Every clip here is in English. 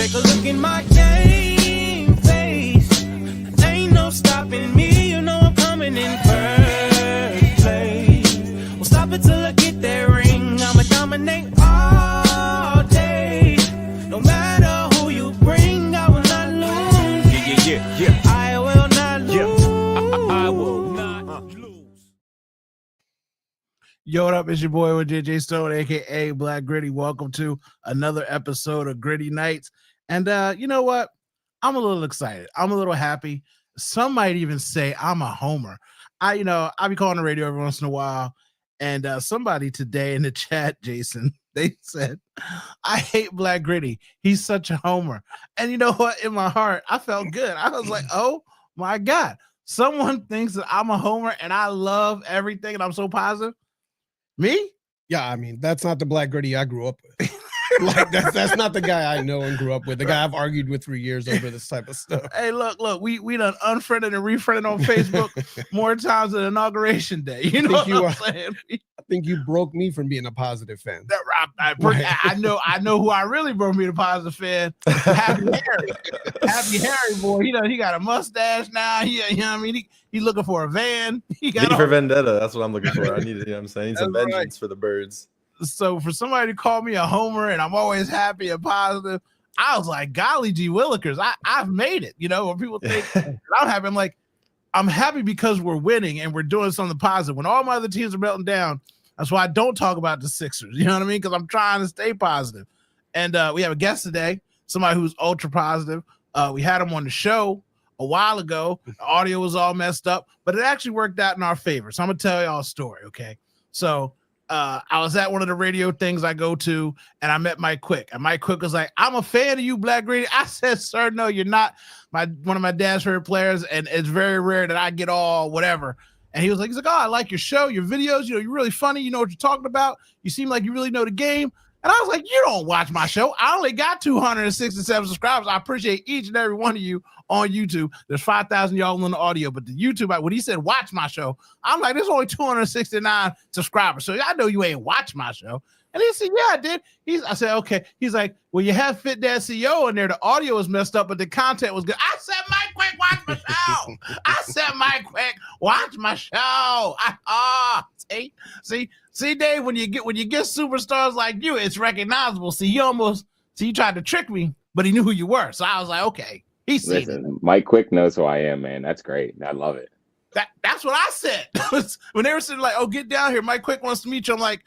Take a look in my game face. Ain't no stopping me. You know I'm coming in first place. Well, stop it till I get that ring. I'ma dominate all day. No matter who you bring, I will not lose. Yeah. I will not lose. I will not lose. Yo, what up? It's your boy with JJ Stone, aka Black Gritty. Welcome to another episode of Gritty Nights. And you know what? I'm a little excited. I'm a little happy. Some might even say I'm a homer. I be calling the radio every once in a while, and somebody today in the chat, Jason, they said, I hate Black Gritty. He's such a homer. And you know what? In my heart, I felt good. I was like, oh my God. Someone thinks that I'm a homer and I love everything and I'm so positive. Me? Yeah, I mean, that's not the Black Gritty I grew up with. Like that's not the guy I know and grew up with. The guy I've argued with for years over this type of stuff. Hey, look, we done unfriended and refriended on Facebook more times than Inauguration Day. You know what I'm saying? I think you broke me from being a positive fan. I know who I really broke me the positive fan. Happy Harry boy. He got a mustache now. You know what I mean? He's looking for a van. V for Vendetta. That's what I'm looking for. I need, I'm saying, I need some vengeance for the birds. So for somebody to call me a homer and I'm always happy and positive, I was like, golly gee willikers, I've made it. When people think I'm happy, I'm happy because we're winning and we're doing something positive. When all my other teams are melting down, that's why I don't talk about the Sixers. You know what I mean? Because I'm trying to stay positive. And we have a guest today, somebody who's ultra positive. We had him on the show a while ago. The audio was all messed up, but it actually worked out in our favor. So I'm gonna tell y'all a story, okay? So I was at one of the radio things I go to, and I met Mike Quick. And Mike Quick was like, I'm a fan of you, Black Gritty. I said, sir, no, you're not one of my dad's favorite players, and it's very rare that I get all whatever. And he was like, oh, I like your show, your videos. You're really funny. You know what you're talking about. You seem like you really know the game. And I was like, you don't watch my show. I only got 267 subscribers. I appreciate each and every one of you on YouTube. There's 5,000 y'all on the audio, but the YouTube, when he said watch my show, I'm like, there's only 269 subscribers. So I know you ain't watch my show. And he said, yeah, I did. I said, okay. He's like, well, you have Fitdadceo in there. The audio was messed up, but the content was good. I said, Mike Quick, watch my show. I said, Mike Quick, watch my show. See, Dave, when you get superstars like you, it's recognizable. See, you tried to trick me, but he knew who you were. So I was like, okay, he's seen it. Mike Quick knows who I am, man. That's great. I love it. That's what I said. When they were sitting like, oh, get down here. Mike Quick wants to meet you. I'm like,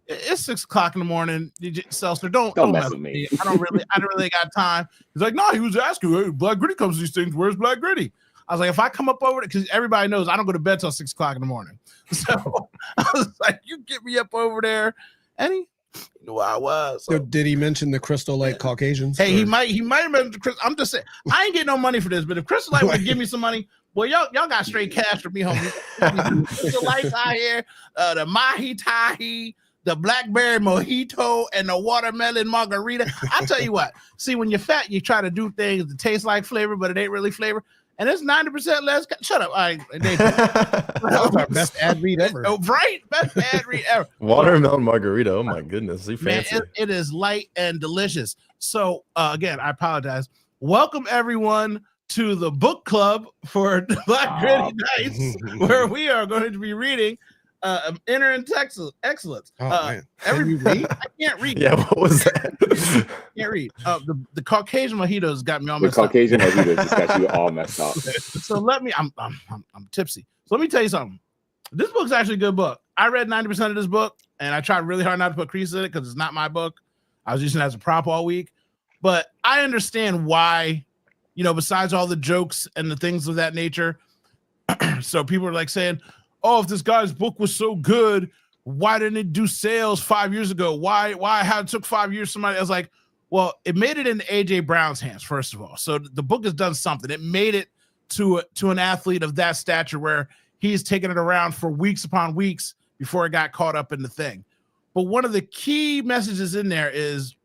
it's 6 o'clock in the morning. Seltzer, don't mess with me. I don't really got time. He's like, no, he was asking, hey, Black Gritty comes to these things. Where's Black Gritty? I was like, if I come up over it, because everybody knows I don't go to bed till 6 o'clock in the morning. So I was like, you get me up over there. And he knew where I was. So did he mention the Crystal Lake Caucasians? He might have mentioned the Crystal. I'm just saying, I ain't getting no money for this, but if Crystal Light would give me some money, boy, y'all got straight cash for me, homie. Crystal Lights out here, the Mahi Tahi, the blackberry mojito, and the watermelon margarita. I tell you what, see, when you're fat, you try to do things that taste like flavor, but it ain't really flavor. And it's 90% less. Shut up. That was our best ad read ever. Oh, right? Best ad read ever. Watermelon margarita. Oh, my goodness. You fancy. Man, it is light and delicious. So, again, I apologize. Welcome, everyone, to the book club for Black Gritty Nights, where we are going to be reading Inner and Excellence. Man. Can you read? I can't read. Yeah, what was that? Can't read. The Caucasian mojitos got me all messed up. The Caucasian mojitos just got you all messed up. So I'm tipsy. So let me tell you something. This book's actually a good book. I read 90% of this book, and I tried really hard not to put creases in it because it's not my book. I was using it as a prop all week. But I understand why, besides all the jokes and the things of that nature. So people are like saying, oh, if this guy's book was so good, why didn't it do sales 5 years ago? Why it took 5 years? Somebody else like, well, it made it into AJ Brown's hands, first of all. So the book has done something. It made it to an athlete of that stature where he's taken it around for weeks upon weeks before it got caught up in the thing. But one of the key messages in there is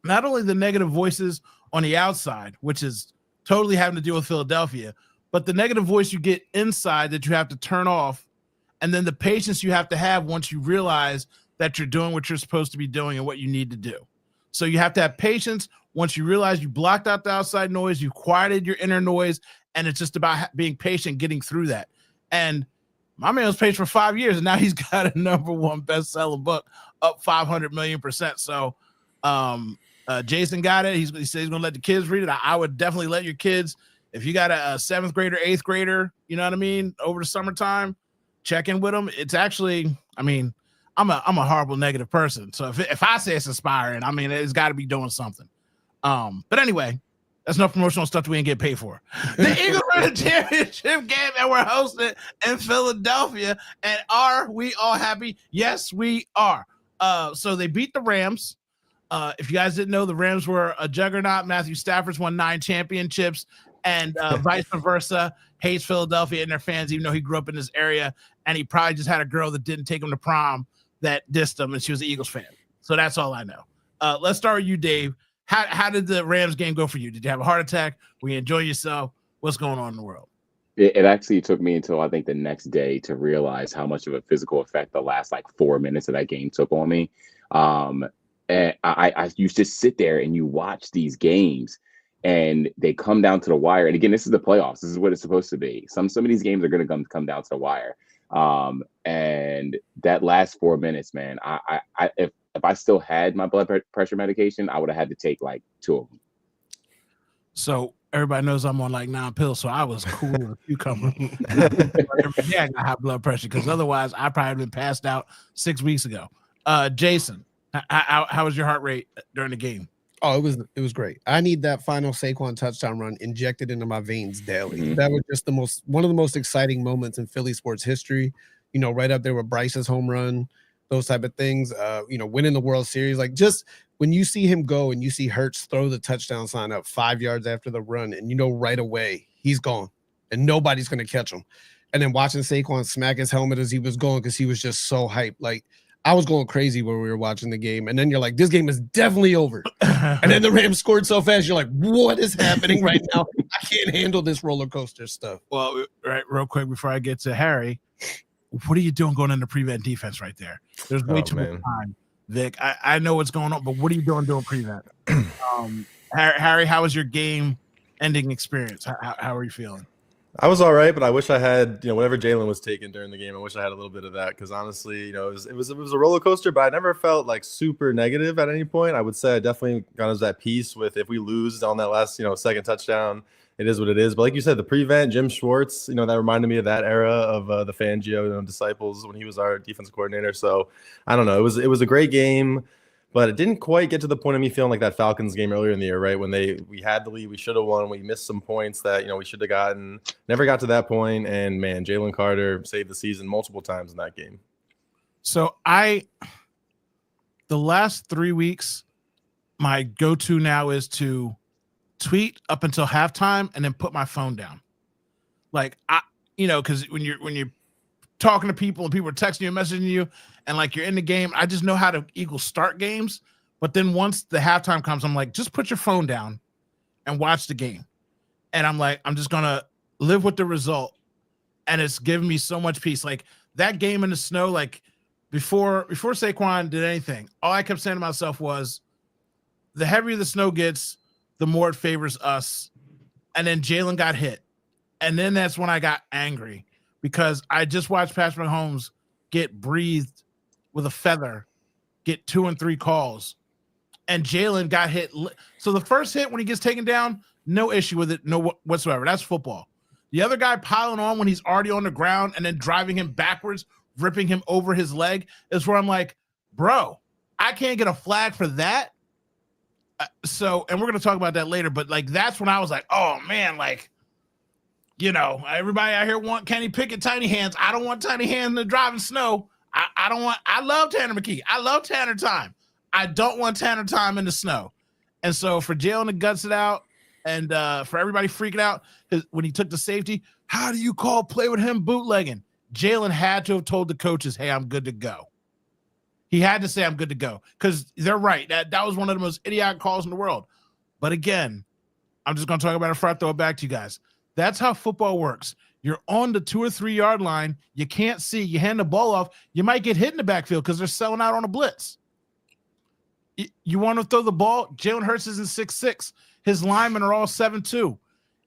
not only the negative voices on the outside, which is totally having to deal with Philadelphia, but the negative voice you get inside that you have to turn off, and then the patience you have to have once you realize that you're doing what you're supposed to be doing and what you need to do. So you have to have patience once you realize you blocked out the outside noise, you quieted your inner noise, and it's just about being patient, getting through that. And my man was patient for 5 years, and now he's got a #1 best-selling book, up 500 million%. So Jason got it. He said he's going to let the kids read it. I would definitely let your kids, if you got a 7th grader, 8th grader, you know what I mean, over the summertime, check in with them. It's actually, I mean, I'm a horrible negative person. So if I say it's inspiring, I mean, it's got to be doing something. But anyway, that's no promotional stuff that we ain't get paid for. The Eagles win the championship game, and we're hosting in Philadelphia. And are we all happy? Yes, we are. So they beat the Rams. If you guys didn't know, the Rams were a juggernaut. Matthew Stafford's won 9 championships, and vice versa. Hates Philadelphia and their fans, even though he grew up in this area, and he probably just had a girl that didn't take him to prom that dissed him, and she was an Eagles fan. So that's all I know. Let's start with you, Dave. How did the Rams game go for you? Did you have a heart attack? Were you enjoying yourself? What's going on in the world? It actually took me until I think the next day to realize how much of a physical effect the last like 4 minutes of that game took on me. And I used to sit there and you watch these games and they come down to the wire. And again, this is the playoffs. This is what it's supposed to be. Some of these games are going to come down to the wire. And that last 4 minutes, man, if I still had my blood pressure medication, I would have had to take like 2 of them. So everybody knows I'm on like 9 pills, so I was cool with a cucumber. Yeah, I got high blood pressure because otherwise I probably been passed out 6 weeks ago. Jason, how was your heart rate during the game? Oh, it was great. I need that final Saquon touchdown run injected into my veins daily. Mm-hmm. That was just one of the most exciting moments in Philly sports history. You know, right up there with Bryce's home run, those type of things. You know, winning the World Series, like just when you see him go and you see Hurts throw the touchdown sign up 5 yards after the run, and you know right away he's gone and nobody's gonna catch him. And then watching Saquon smack his helmet as he was going because he was just so hyped, like. I was going crazy when we were watching the game. And then you're like, this game is definitely over. And then the Rams scored so fast. You're like, what is happening right now? I can't handle this roller coaster stuff. Well, right, real quick before I get to Harry, what are you doing going into prevent defense right there? There's way too much time, Vic. I know what's going on, but what are you doing prevent? Harry, how was your game ending experience? How are you feeling? I was all right, but I wish I had, whatever Jalen was taking during the game. I wish I had a little bit of that because honestly, it was a roller coaster, but I never felt like super negative at any point. I would say I definitely got us that piece with if we lose on that last, second touchdown, it is what it is. But like you said, the prevent, Jim Schwartz, that reminded me of that era of the Fangio disciples when he was our defensive coordinator. So I don't know. It was a great game. But it didn't quite get to the point of me feeling like that Falcons game earlier in the year, right? When we had the lead, we should have won. We missed some points that, we should have gotten. Never got to that point. And, man, Jalen Carter saved the season multiple times in that game. So the last 3 weeks, my go-to now is to tweet up until halftime and then put my phone down. Like, because when you're talking to people and people are texting you and messaging you and like you're in the game, I just know how to Eagles start games. But then once the halftime comes, I'm like, just put your phone down and watch the game. And I'm like, I'm just going to live with the result. And it's given me so much peace. Like that game in the snow, like before Saquon did anything, all I kept saying to myself was the heavier the snow gets, the more it favors us. And then Jalen got hit. And then that's when I got angry because I just watched Patrick Mahomes get breathed with a feather, get 2 and 3 calls, and Jalen got hit. So the first hit when he gets taken down, no issue with it, no whatsoever. That's football. The other guy piling on when he's already on the ground and then driving him backwards, ripping him over his leg is where I'm like, bro, I can't get a flag for that. And we're going to talk about that later, but like, that's when I was like, oh man, like, everybody out here want Kenny Pickett tiny hands. I don't want tiny hands in the driving snow. I love Tanner McKee. I love Tanner time. I don't want Tanner time in the snow. And so for Jalen to guts it out and for everybody freaking out when he took the safety, how do you call play with him bootlegging? Jalen had to have told the coaches, hey, I'm good to go. He had to say I'm good to go because they're right. That was one of the most idiotic calls in the world. But again, I'm just going to talk about it before I throw it back to you guys. That's how football works. You're on the 2 or 3 yard line. You can't see. You hand the ball off. You might get hit in the backfield because they're selling out on a blitz. You want to throw the ball? Jalen Hurts isn't 6'6". His linemen are all 7'2".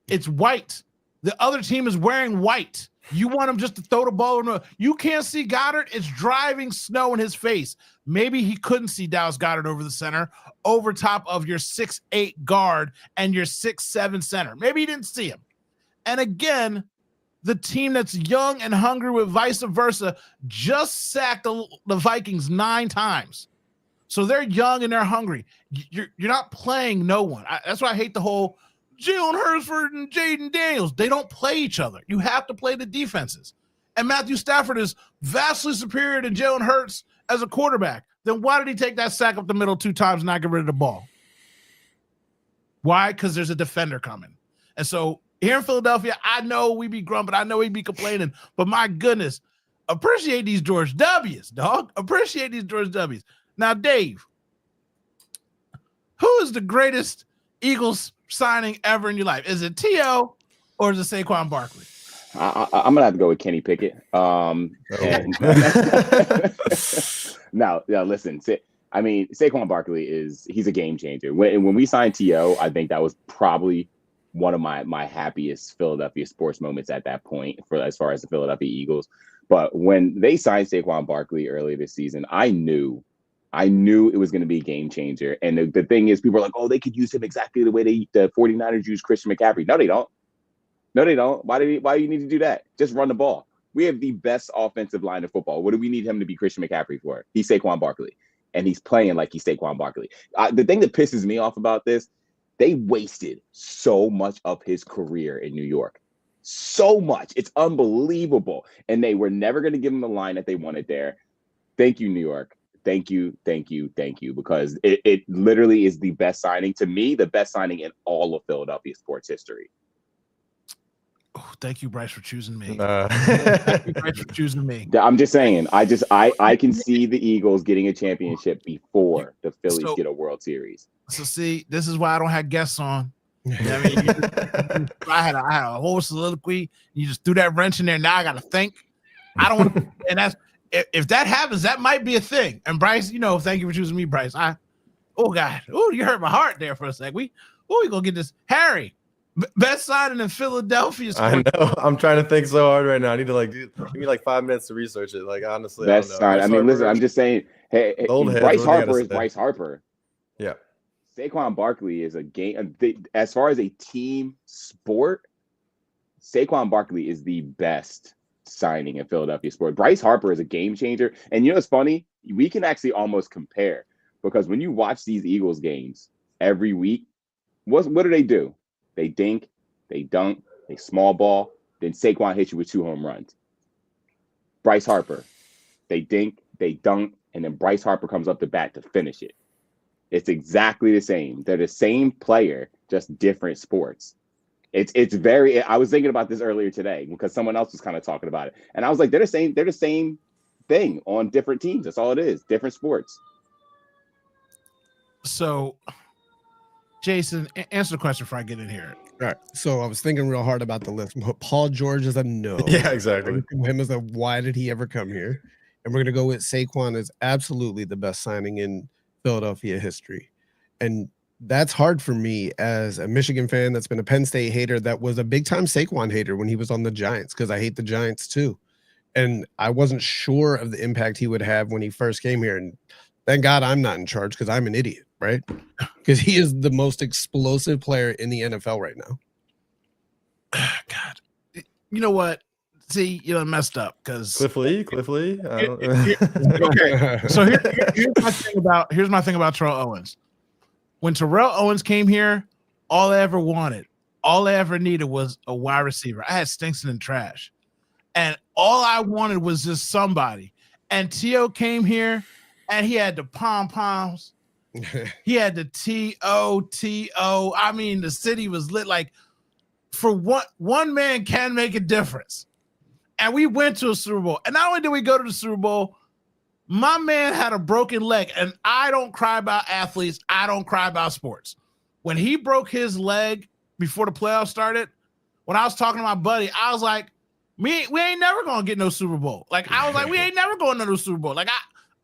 It's white. The other team is wearing white. You want him just to throw the ball. You can't see Goddard. It's driving snow in his face. Maybe he couldn't see Dallas Goddard over the center, over top of your 6'8" guard and your 6'7" center. Maybe he didn't see him. And again, the team that's young and hungry with vice versa just sacked the Vikings 9 times. So they're young and they're hungry. You're not playing no one. That's why I hate the whole Jalen Hurts and Jaden Daniels. They don't play each other. You have to play the defenses. And Matthew Stafford is vastly superior to Jalen Hurts as a quarterback. Then why did he take that sack up the middle 2 times and not get rid of the ball? Why? Because there's a defender coming. And so here in Philadelphia, I know we be grumping. I know we be complaining. But my goodness, appreciate these George W's, dog. Appreciate these George W's. Now, Dave, who is the greatest Eagles signing ever in your life? Is it T.O. or is it Saquon Barkley? I'm gonna have to go with Kenny Pickett. No, listen. I mean, Saquon Barkley he's a game changer. When we signed T.O., I think that was probably one of my happiest Philadelphia sports moments at that point as far as the Philadelphia Eagles. But when they signed Saquon Barkley earlier this season, I knew it was going to be a game changer. And the thing is, people are like, oh, they could use him exactly the way the 49ers use Christian McCaffrey. No, they don't. Why do you need to do that? Just run the ball. We have the best offensive line of football. What do we need him to be Christian McCaffrey for? He's Saquon Barkley, and he's playing like he's Saquon Barkley. The thing that pisses me off about this, they wasted so much of his career in New York. So much. It's unbelievable. And they were never going to give him the line that they wanted there. Thank you, New York. Thank you. Because it literally is the best signing, to me, the best signing in all of Philadelphia sports history. Oh, thank you, Bryce, for choosing me. Thank you, Bryce, for choosing me. I'm just saying, I can see the Eagles getting a championship before the Phillies get a World Series. So see, this is why I don't have guests on. I mean, I had a whole soliloquy. You just threw that wrench in there. Now I got to think. I don't want to, and that's if that happens, that might be a thing. And Bryce, thank you for choosing me, Bryce. Oh God, you hurt my heart there for a sec. We gonna get this. Harry, best signing in Philadelphia. I know. I'm trying to think so hard right now. I need to give me 5 minutes to research it. Honestly, best sign. I mean, listen, I'm just saying. Hey, Bryce Harper is Bryce Harper. Yeah. Saquon Barkley is a game. As far as a team sport, Saquon Barkley is the best signing in Philadelphia sport. Bryce Harper is a game changer. And it's funny? We can actually almost compare, because when you watch these Eagles games every week, what do? They dink, they dunk, they small ball, then Saquon hits you with 2 home runs. Bryce Harper, they dink, they dunk, and then Bryce Harper comes up to bat to finish it. It's exactly the same. They're the same player, just different sports. It's very. I was thinking about this earlier today because someone else was kind of talking about it, and I was like, they're the same. They're the same thing on different teams. That's all it is. Different sports. So, Jason, answer the question before I get in here. All right. So I was thinking real hard about the list. Paul George is a no. Yeah, exactly. Him as a why did he ever come here? And we're gonna go with Saquon as absolutely the best signing in Philadelphia history. And that's hard for me as a Michigan fan that's been a Penn State hater, that was a big time Saquon hater when he was on the Giants, because I hate the Giants too. And I wasn't sure of the impact he would have when he first came here. And thank God I'm not in charge, because I'm an idiot, right? Because he is the most explosive player in the NFL right now. God, you know what? See, messed up because Cliff Lee. Okay, so here's my thing about Terrell Owens. When Terrell Owens came here, all I ever wanted, all I ever needed was a wide receiver. I had Stinson and Trash, and all I wanted was just somebody. And T.O. came here, and he had the pom-poms. He had the T.O. I mean, the city was lit. Like, for one man can make a difference. And we went to a Super Bowl. And not only did we go to the Super Bowl, my man had a broken leg. And I don't cry about athletes. I don't cry about sports. When he broke his leg before the playoffs started, when I was talking to my buddy, I was like, we ain't never going to get no Super Bowl. Like, I was like, we ain't never going to no Super Bowl. Like,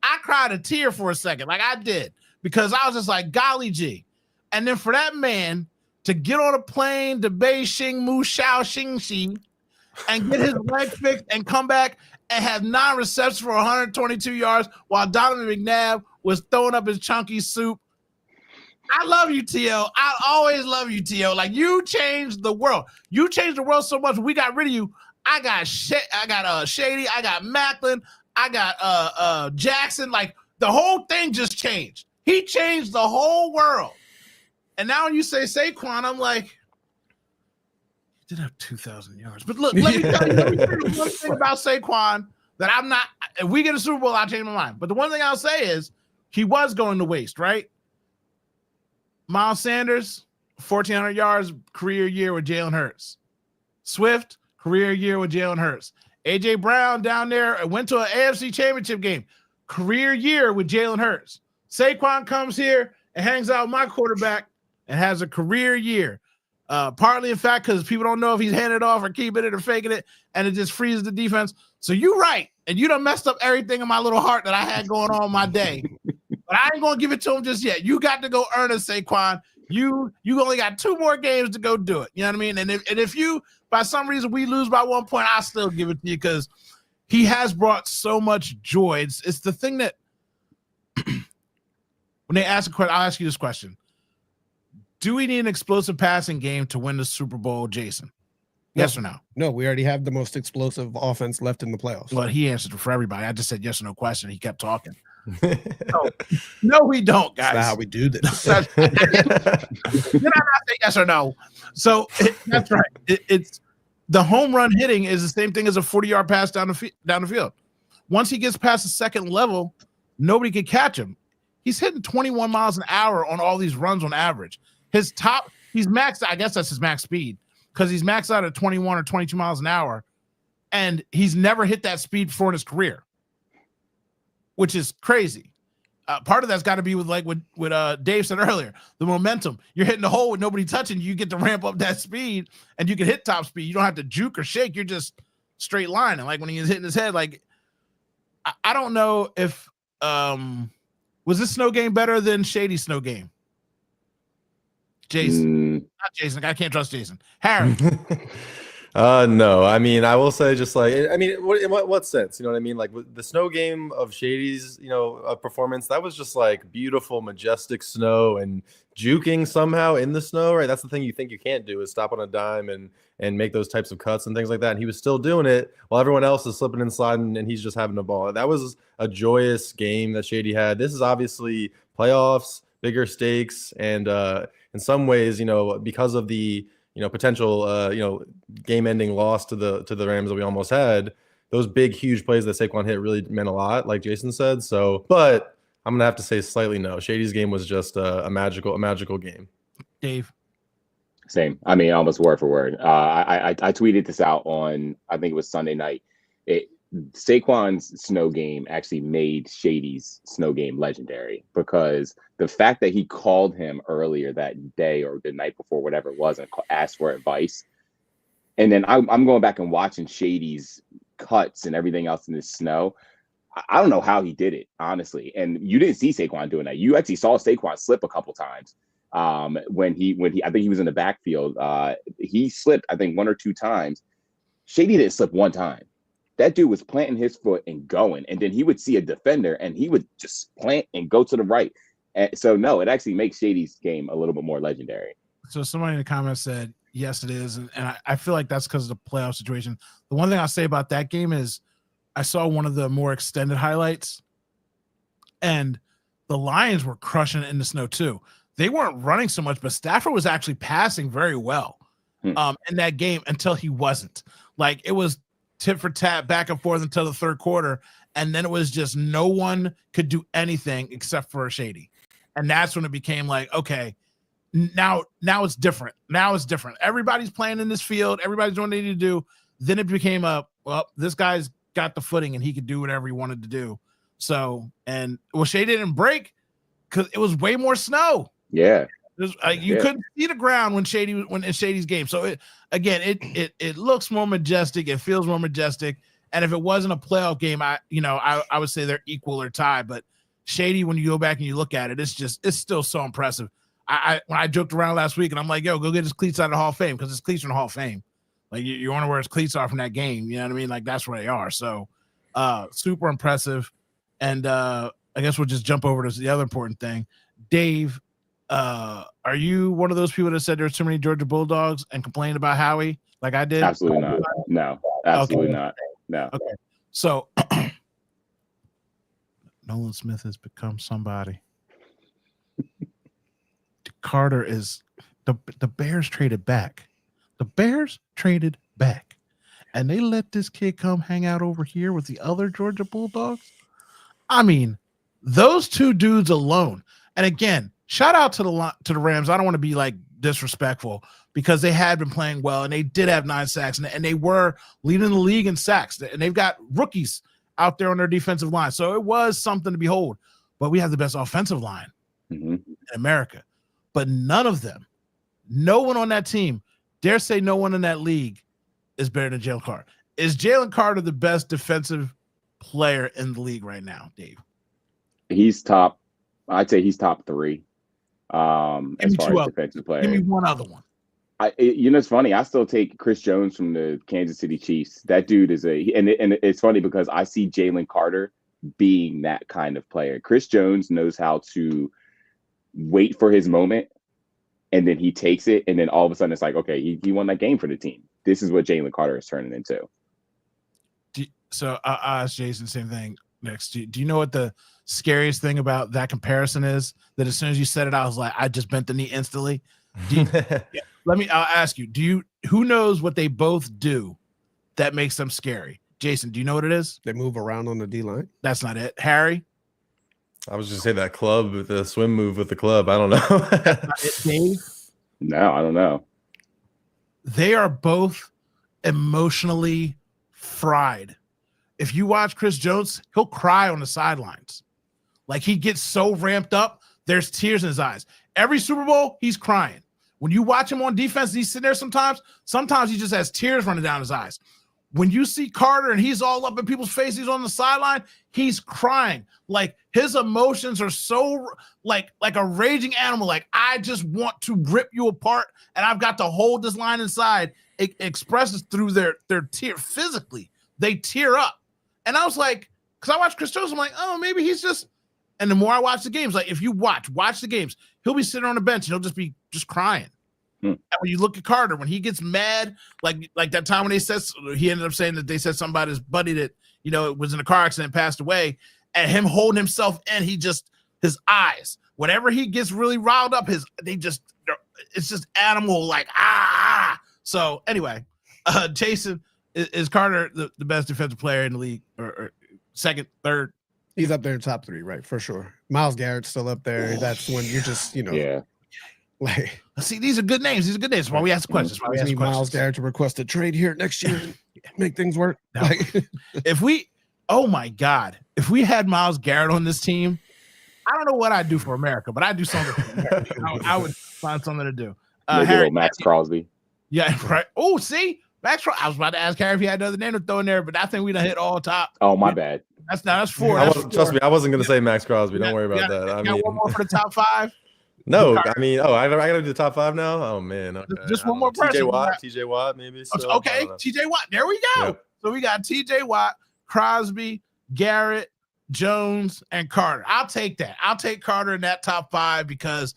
I cried a tear for a second. Like, I did. because I was just like, golly gee. And then for that man to get on a plane to Beijing, Mushao, Xingxi, and get his leg fixed and come back and have 9 receptions for 122 yards while Donovan McNabb was throwing up his chunky soup. I love you, T.O. I always love you, T.O. Like, you changed the world. You changed the world so much. When we got rid of you. I got Shady, I got Macklin, I got Jackson. Like, the whole thing just changed. He changed the whole world. And now when you say Saquon, I'm like, he did have 2,000 yards. But look, let me tell you one thing about Saquon that I'm not. If we get a Super Bowl, I'll change my mind. But the one thing I'll say is he was going to waste, right? Miles Sanders, 1,400 yards, career year with Jalen Hurts. Swift, career year with Jalen Hurts. A.J. Brown down there went to an AFC championship game. Career year with Jalen Hurts. Saquon comes here and hangs out with my quarterback and has a career year. Partly, in fact, because people don't know if he's handing it off or keeping it or faking it, and it just frees the defense. So you're right, and you done messed up everything in my little heart that I had going on my day. But I ain't going to give it to him just yet. You got to go earn it, Saquon. You only got 2 more games to go do it. You know what I mean? And if you, by some reason, we lose by 1 point, I'll still give it to you because he has brought so much joy. It's the thing that when they ask a question, I'll ask you this question. Do we need an explosive passing game to win the Super Bowl, Jason? Yes or no? No, we already have the most explosive offense left in the playoffs. Well, he answered for everybody. I just said yes or no question. He kept talking. No, we don't, guys. That's not how we do this. Did I not say yes or no? So that's right. It's the home run hitting is the same thing as a 40-yard pass down the field. Once he gets past the second level, nobody can catch him. He's hitting 21 miles an hour on all these runs on average. He's maxed. I guess that's his max speed because he's maxed out at 21 or 22 miles an hour, and he's never hit that speed before in his career, which is crazy. Part of that's got to be with like what Dave said earlier, the momentum. You're hitting the hole with nobody touching you. You get to ramp up that speed, and you can hit top speed. You don't have to juke or shake. You're just straight lining. Like when he was hitting his head, like I don't know if was this snow game better than Shady's snow game? Jason, not Jason. I can't trust Jason. Harry. No, I mean, I will say just like, I mean, in what sense? You know what I mean? Like the snow game of Shady's, performance, that was just like beautiful, majestic snow and juking somehow in the snow, right? That's the thing you think you can't do is stop on a dime and make those types of cuts and things like that. And he was still doing it while everyone else is slipping and sliding and he's just having the ball. That was a joyous game that Shady had. This is obviously playoffs, bigger stakes, and in some ways, because of the potential game-ending loss to the Rams that we almost had, those big, huge plays that Saquon hit really meant a lot, like Jason said. So, but I'm gonna have to say slightly no. Shady's game was just a magical game. Dave. Same. I mean, almost word for word. I tweeted this out on, I think it was Sunday night. Saquon's snow game actually made Shady's snow game legendary because the fact that he called him earlier that day or the night before, whatever it was, and asked for advice. And then I'm going back and watching Shady's cuts and everything else in the snow. I don't know how he did it, honestly. And you didn't see Saquon doing that. You actually saw Saquon slip a couple times. When he I think he was in the backfield. He slipped, I think, 1 or 2 times. Shady didn't slip 1 time. That dude was planting his foot and going, and then he would see a defender and he would just plant and go to the right. And so no, it actually makes Shady's game a little bit more legendary. So somebody in the comments said, yes, it is. And I feel like that's because of the playoff situation. The one thing I'll say about that game is I saw one of the more extended highlights, and the Lions were crushing it in the snow too. They weren't running so much, but Stafford was actually passing very well in that game until he wasn't. Like it was tit for tat, back and forth until the third quarter, and then it was just no one could do anything except for Shady. And that's when it became like, okay, now it's different. Now it's different. Everybody's playing in this field. Everybody's doing what they need to do. Then it became this guy's got the footing and he could do whatever he wanted to do. So, Shady didn't break because it was way more snow. Yeah. You couldn't see the ground when in Shady's game. So it looks more majestic. It feels more majestic. And if it wasn't a playoff game, I would say they're equal or tied. But shady when you go back and you look at it. It's still so impressive. When I joked around last week and I'm like, yo, go get his cleats out of the Hall of Fame because his cleats are in the Hall of Fame. Like you want to wear his cleats are from that game. You know what I mean? Like that's where they are. So super impressive. And I guess we'll just jump over to the other important thing. Dave, are you one of those people that said there's too many Georgia Bulldogs and complained about Howie like I did? Absolutely not. No, absolutely Okay. not. No. Okay. So Nolan Smith has become somebody. Carter is the Bears traded back. The Bears traded back. And they let this kid come hang out over here with the other Georgia Bulldogs. I mean, those two dudes alone. And again, shout out to the Rams. I don't want to be like disrespectful because they had been playing well and they did have 9 sacks and they were leading the league in sacks. And they've got rookies out there on their defensive line. So it was something to behold. But we have the best offensive line in America. But none of them, no one on that team, dare say no one in that league is better than Jalen Carter. Is Jalen Carter the best defensive player in the league right now, Dave? He's top. I'd say he's top 3 as far as defensive player. Give me one other one. It's funny. I still take Chris Jones from the Kansas City Chiefs. That dude is and it's funny because I see Jalen Carter being that kind of player. Chris Jones knows how to wait for his moment, and then he takes it, and then all of a sudden it's like, okay, he won that game for the team. This is what Jalen Carter is turning into. So I'll ask Jason the same thing next. Do you know what the scariest thing about that comparison is? That as soon as you said it, I was like, I just bent the knee instantly. I'll ask you, who knows what they both do that makes them scary? Jason, do you know what it is? They move around on the D-line. That's not it. Harry? I was just saying that club with the swim move with the club. I don't know. Dave? No, I don't know. They are both emotionally fried. If you watch Chris Jones, he'll cry on the sidelines. Like he gets so ramped up, there's tears in his eyes. Every Super Bowl, he's crying. When you watch him on defense, he's sitting there sometimes he just has tears running down his eyes. When you see Carter and he's all up in people's faces, he's on the sideline, he's crying. Like his emotions are so like a raging animal. Like I just want to rip you apart, and I've got to hold this line inside. It expresses through their tear physically. They tear up, and I was like, because I watched Chris Jones, I'm like, oh, maybe he's just. And the more I watch the games, like if you watch the games, he'll be sitting on the bench and he'll just be crying. And when you look at Carter, when he gets mad, like that time when he ended up saying that they said something about his buddy that, was in a car accident and passed away, and him holding himself in, his eyes, whenever he gets really riled up, it's just animal, like, ah. So anyway, Jason, is Carter the best defensive player in the league or second, third? He's up there in top 3, right? For sure. Myles Garrett's still up there. That's when you're just, like, see, these are good names. That's why we ask questions. Myles Garrett to request a trade here next year and make things work. No. Oh my God, if we had Myles Garrett on this team, I don't know what I'd do for America, but I'd do something for America. I would find something to do. Harry, Max Crosby. Yeah, right. Oh, see, Max. I was about to ask Harry if he had another name to throw in there, but I think we done hit all top. Oh, my bad. That's 4. Trust me, I wasn't going to say Max Crosby. Don't worry about that. I mean, one more for the top 5. No, I mean, I got to do the top 5 now. Oh man, okay. Just one more person. TJ Watt, maybe. Okay, TJ Watt. There we go. Yep. So we got TJ Watt, Crosby, Garrett, Jones, and Carter. I'll take that. I'll take Carter in that top 5 because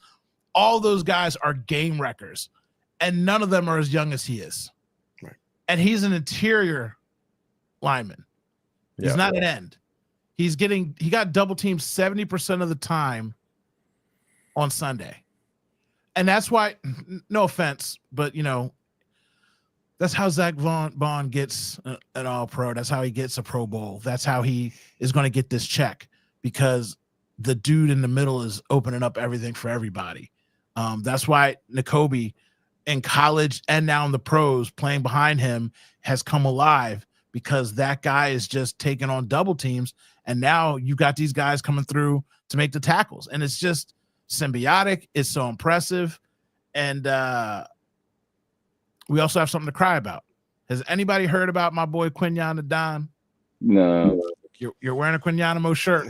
all those guys are game wreckers, and none of them are as young as he is. Right. And he's an interior lineman. He's not an end. He got double teamed 70% of the time on Sunday. And that's why, no offense, but that's how Zach Bond gets an All-Pro. That's how he gets a Pro Bowl. That's how he is going to get this check, because the dude in the middle is opening up everything for everybody. That's why Nakobe in college and now in the pros playing behind him has come alive, because that guy is just taking on double teams. And now you got these guys coming through to make the tackles. And it's just symbiotic. It's so impressive. And we also have something to cry about. Has anybody heard about my boy Quinyon the Don? No. You're wearing a Quinyon shirt.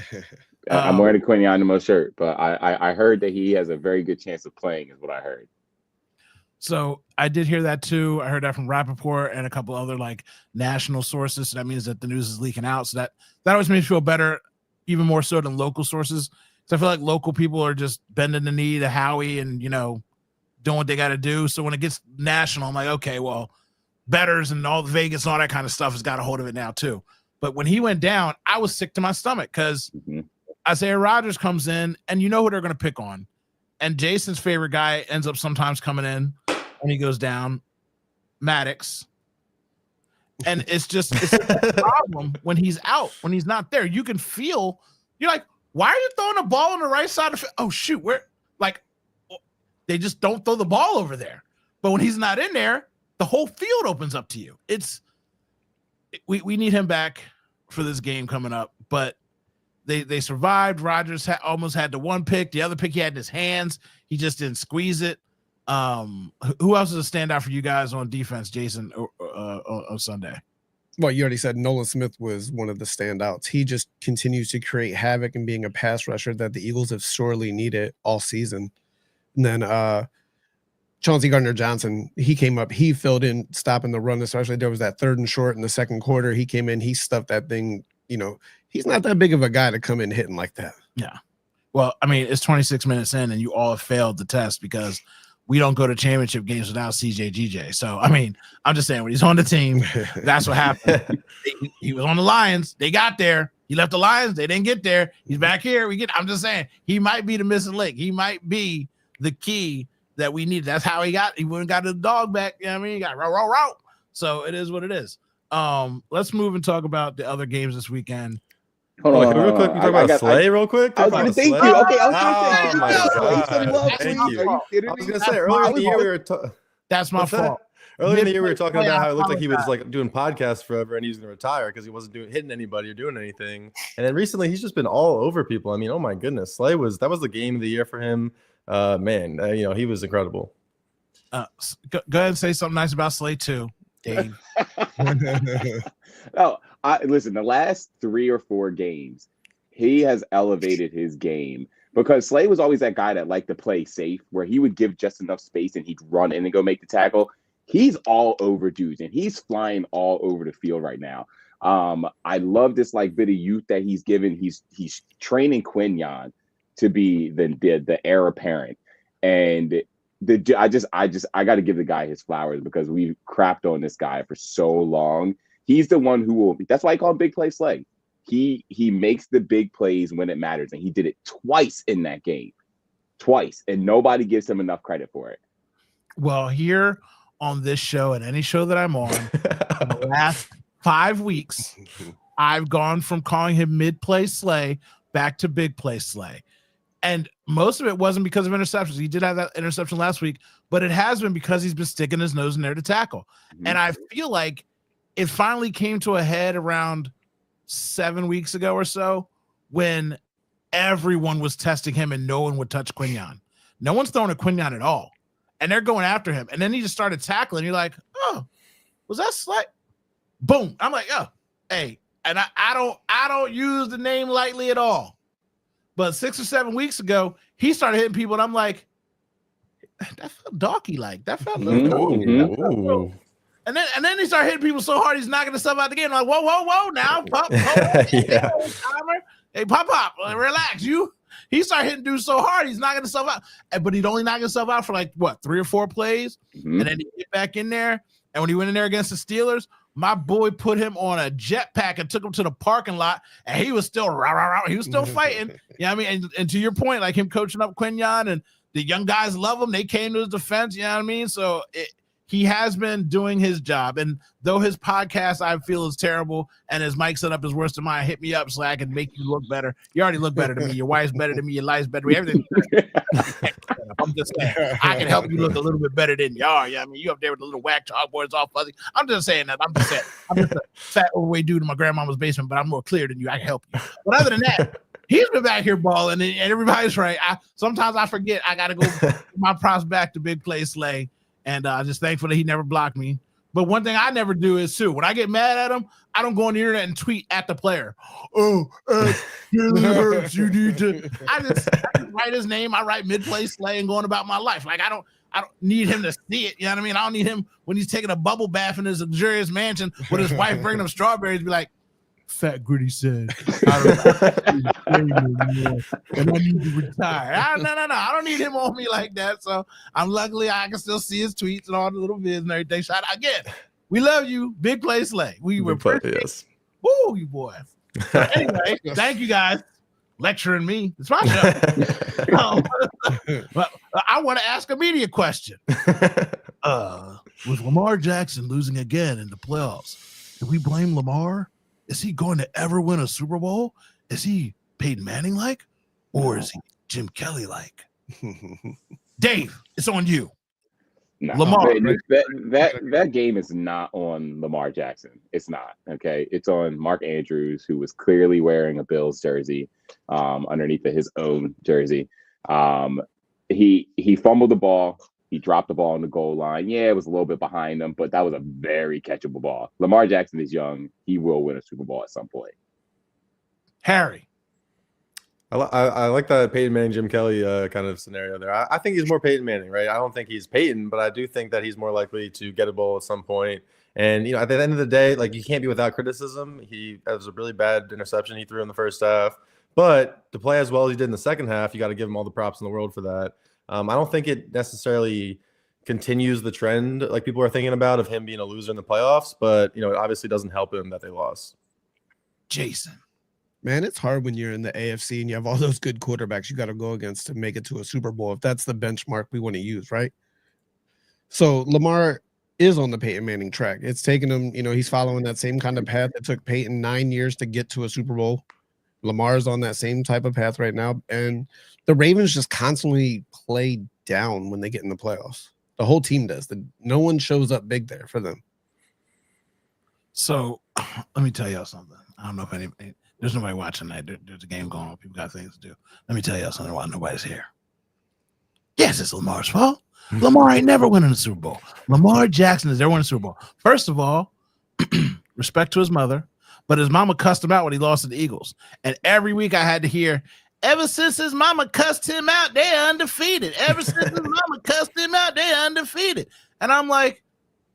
I'm wearing a Quinyanimo shirt, but I heard that he has a very good chance of playing, is what I heard. So I did hear that too. I heard that from Rappaport and a couple other like national sources. So that means that the news is leaking out. So that always makes me feel better, even more so than local sources. So I feel like local people are just bending the knee to Howie and, doing what they got to do. So when it gets national, I'm like, okay, well, bettors and all the Vegas and all that kind of stuff has got a hold of it now too. But when he went down, I was sick to my stomach because Isaiah Rodgers comes in and you know who they're going to pick on. And Jason's favorite guy ends up sometimes coming in when he goes down, Maddox. And it's a problem when he's out, when he's not there. You can feel, you're like, why are you throwing the ball on the right side of it? Oh, shoot, they just don't throw the ball over there. But when he's not in there, the whole field opens up to you. We need him back for this game coming up, but they survived. Rodgers almost had the one pick. The other pick he had in his hands. He just didn't squeeze it. Who else is a standout for you guys on defense, Jason, on Sunday? Well, you already said Nolan Smith was one of the standouts. He just continues to create havoc and being a pass rusher that the Eagles have sorely needed all season. And then Chauncey Gardner-Johnson, he came up, he filled in, stopping the run, especially there was that 3rd and short in the second quarter. He came in, he stuffed that thing. He's not that big of a guy to come in hitting like that. Yeah. Well, I mean, it's 26 minutes in and you all have failed the test because we don't go to championship games without CJ. So, I mean, I'm just saying when he's on the team, that's what happened. He was on the Lions. They got there. He left the Lions. They didn't get there. He's back here. I'm just saying he might be the missing link. He might be the key that we need. That's how he went and got his dog back. You know what I mean? He got row. So it is what it is. Let's move and talk about the other games this weekend. Hold on, real quick. Can we talk about Slay real quick? I was going to thank you. Okay, I was Oh, my God. Thank you. I was going to say, earlier in the year, we were That's my fault. Earlier in the year, we were talking about how it looked like he was like doing podcasts forever and he was going to retire because he wasn't hitting anybody or doing anything. And then recently, he's just been all over people. I mean, oh my goodness, that was the game of the year for him. He was incredible. Go ahead and say something nice about Slay too, Dave. No, listen, the last 3 or 4 games, he has elevated his game because Slay was always that guy that liked to play safe, where he would give just enough space and he'd run in and go make the tackle. He's all over dudes and he's flying all over the field right now. I love this bit of youth that he's given. He's training Quinyon to be the heir apparent, and I got to give the guy his flowers because we've crapped on this guy for so long. He's the one who will. That's why I call him Big Play Slay. He makes the big plays when it matters, and he did it twice in that game, and nobody gives him enough credit for it. Well, here on this show and any show that I'm on, in the last 5 weeks, I've gone from calling him mid-play Slay back to big play Slay. And most of it wasn't because of interceptions. He did have that interception last week, but it has been because he's been sticking his nose in there to tackle. Mm-hmm. And I feel like it finally came to a head around 7 weeks ago or so when everyone was testing him and no one would touch Quinyon. No one's throwing a Quinyon at all. And they're going after him. And then he just started tackling. You're like, oh, was that Slay? Boom. I'm like, oh, hey. And I don't use the name lightly at all. But 6 or 7 weeks ago, he started hitting people, and I'm like, that felt darky-like. That felt a little. And then he started hitting people so hard he's knocking himself out the game. I'm like, whoa, now, pop, yeah. Hey, pop, relax. He started hitting dudes so hard he's knocking himself out. But he'd only knock himself out for 3 or 4 plays, and then he get back in there. And when he went in there against the Steelers, my boy put him on a jetpack and took him to the parking lot, and he was still he was still fighting. You know what I mean? And to your point, like him coaching up Quinyon and the young guys love him. They came to his defense. You know what I mean? So he has been doing his job. And though his podcast I feel is terrible and his mic setup is worse than mine, hit me up so I can make you look better. You already look better than me. Your wife's better than me. Your life's better than me. Everything. I'm just saying I can help you look a little bit better than you are. Yeah, I mean, you up there with the little whack chalkboards all fuzzy. I'm just saying that. I'm just a fat overweight dude in my grandmama's basement, but I'm more clear than you. I can help you. But other than that, he's been back here balling, and everybody's right. Sometimes I forget I got to go my props back to Big Play Slay. And just thankful that he never blocked me. But one thing I never do is sue. When I get mad at him, I don't go on the internet and tweet at the player. Oh, Jalen Hurts, you need to. I just write his name. I write mid-play slang going about my life. Like I don't need him to see it. You know what I mean? I don't need him when he's taking a bubble bath in his luxurious mansion with his wife bringing him strawberries. Be like, Fat Gritty said, and I need to retire. No. I don't need him on me like that. So I'm luckily I can still see his tweets and all the little vids and everything. Shout out again. We love you, Big Play Slay. We were yes. Woo, you boy. So anyway, thank you guys lecturing me. It's my show. But I want to ask a media question. With Lamar Jackson losing again in the playoffs, do we blame Lamar? Is he going to ever win a Super Bowl? Is he Peyton Manning like? Or is he Jim Kelly like? Dave, it's on you. No, Lamar. That game is not on Lamar Jackson. It's not. Okay. It's on Mark Andrews, who was clearly wearing a Bills jersey underneath his own jersey. He fumbled the ball. He dropped the ball on the goal line. Yeah, it was a little bit behind him, but that was a very catchable ball. Lamar Jackson is young. He will win a Super Bowl at some point. Harry. I like that Peyton Manning, Jim Kelly kind of scenario there. I think he's more Peyton Manning, right? I don't think he's Peyton, but I do think that he's more likely to get a bowl at some point. And, at the end of the day, like, you can't be without criticism. He has a really bad interception he threw in the first half. But to play as well as he did in the second half, you got to give him all the props in the world for that. I don't think it necessarily continues the trend like people are thinking about of him being a loser in the playoffs, but it obviously doesn't help him that they lost. Jason. Man, it's hard when you're in the AFC and you have all those good quarterbacks you got to go against to make it to a Super Bowl, if that's the benchmark we want to use, right? So Lamar is on the Peyton Manning track. It's taken him, he's following that same kind of path that took Peyton 9 years to get to a Super Bowl. Lamar's on that same type of path right now. And the Ravens just constantly play down when they get in the playoffs. The whole team does. No one shows up big there for them. So let me tell y'all something. I don't know if there's nobody watching tonight. There's a game going on. People got things to do. Let me tell y'all something why nobody's here. Yes, it's Lamar's fault. Lamar ain't never winning a Super Bowl. Lamar Jackson has never won a Super Bowl. First of all, respect to his mother. But his mama cussed him out when he lost to the Eagles. And every week I had to hear, ever since his mama cussed him out, they're undefeated. Ever since his mama cussed him out, they're undefeated. And I'm like,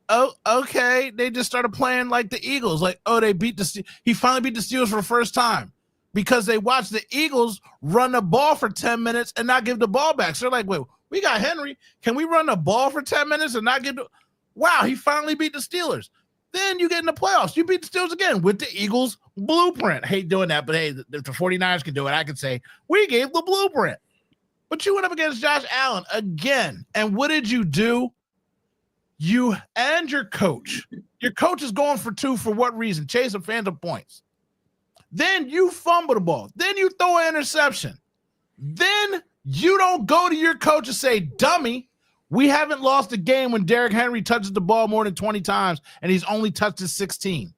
oh, okay. They just started playing like the Eagles. Like, oh, he finally beat the Steelers for the first time because they watched the Eagles run the ball for 10 minutes and not give the ball back. So they're like, wait, we got Henry. Can we run the ball for 10 minutes and not give the – wow, he finally beat the Steelers. Then you get in the playoffs. You beat the Steelers again with the Eagles blueprint. Hate doing that, but hey, if the 49ers can do it, I can say, we gave the blueprint. But you went up against Josh Allen again. And what did you do? You and your coach. Your coach is going for 2 for what reason? Chasing phantom points. Then you fumble the ball. Then you throw an interception. Then you don't go to your coach and say, dummy, we haven't lost a game when Derrick Henry touches the ball more than 20 times, and he's only touched it 16.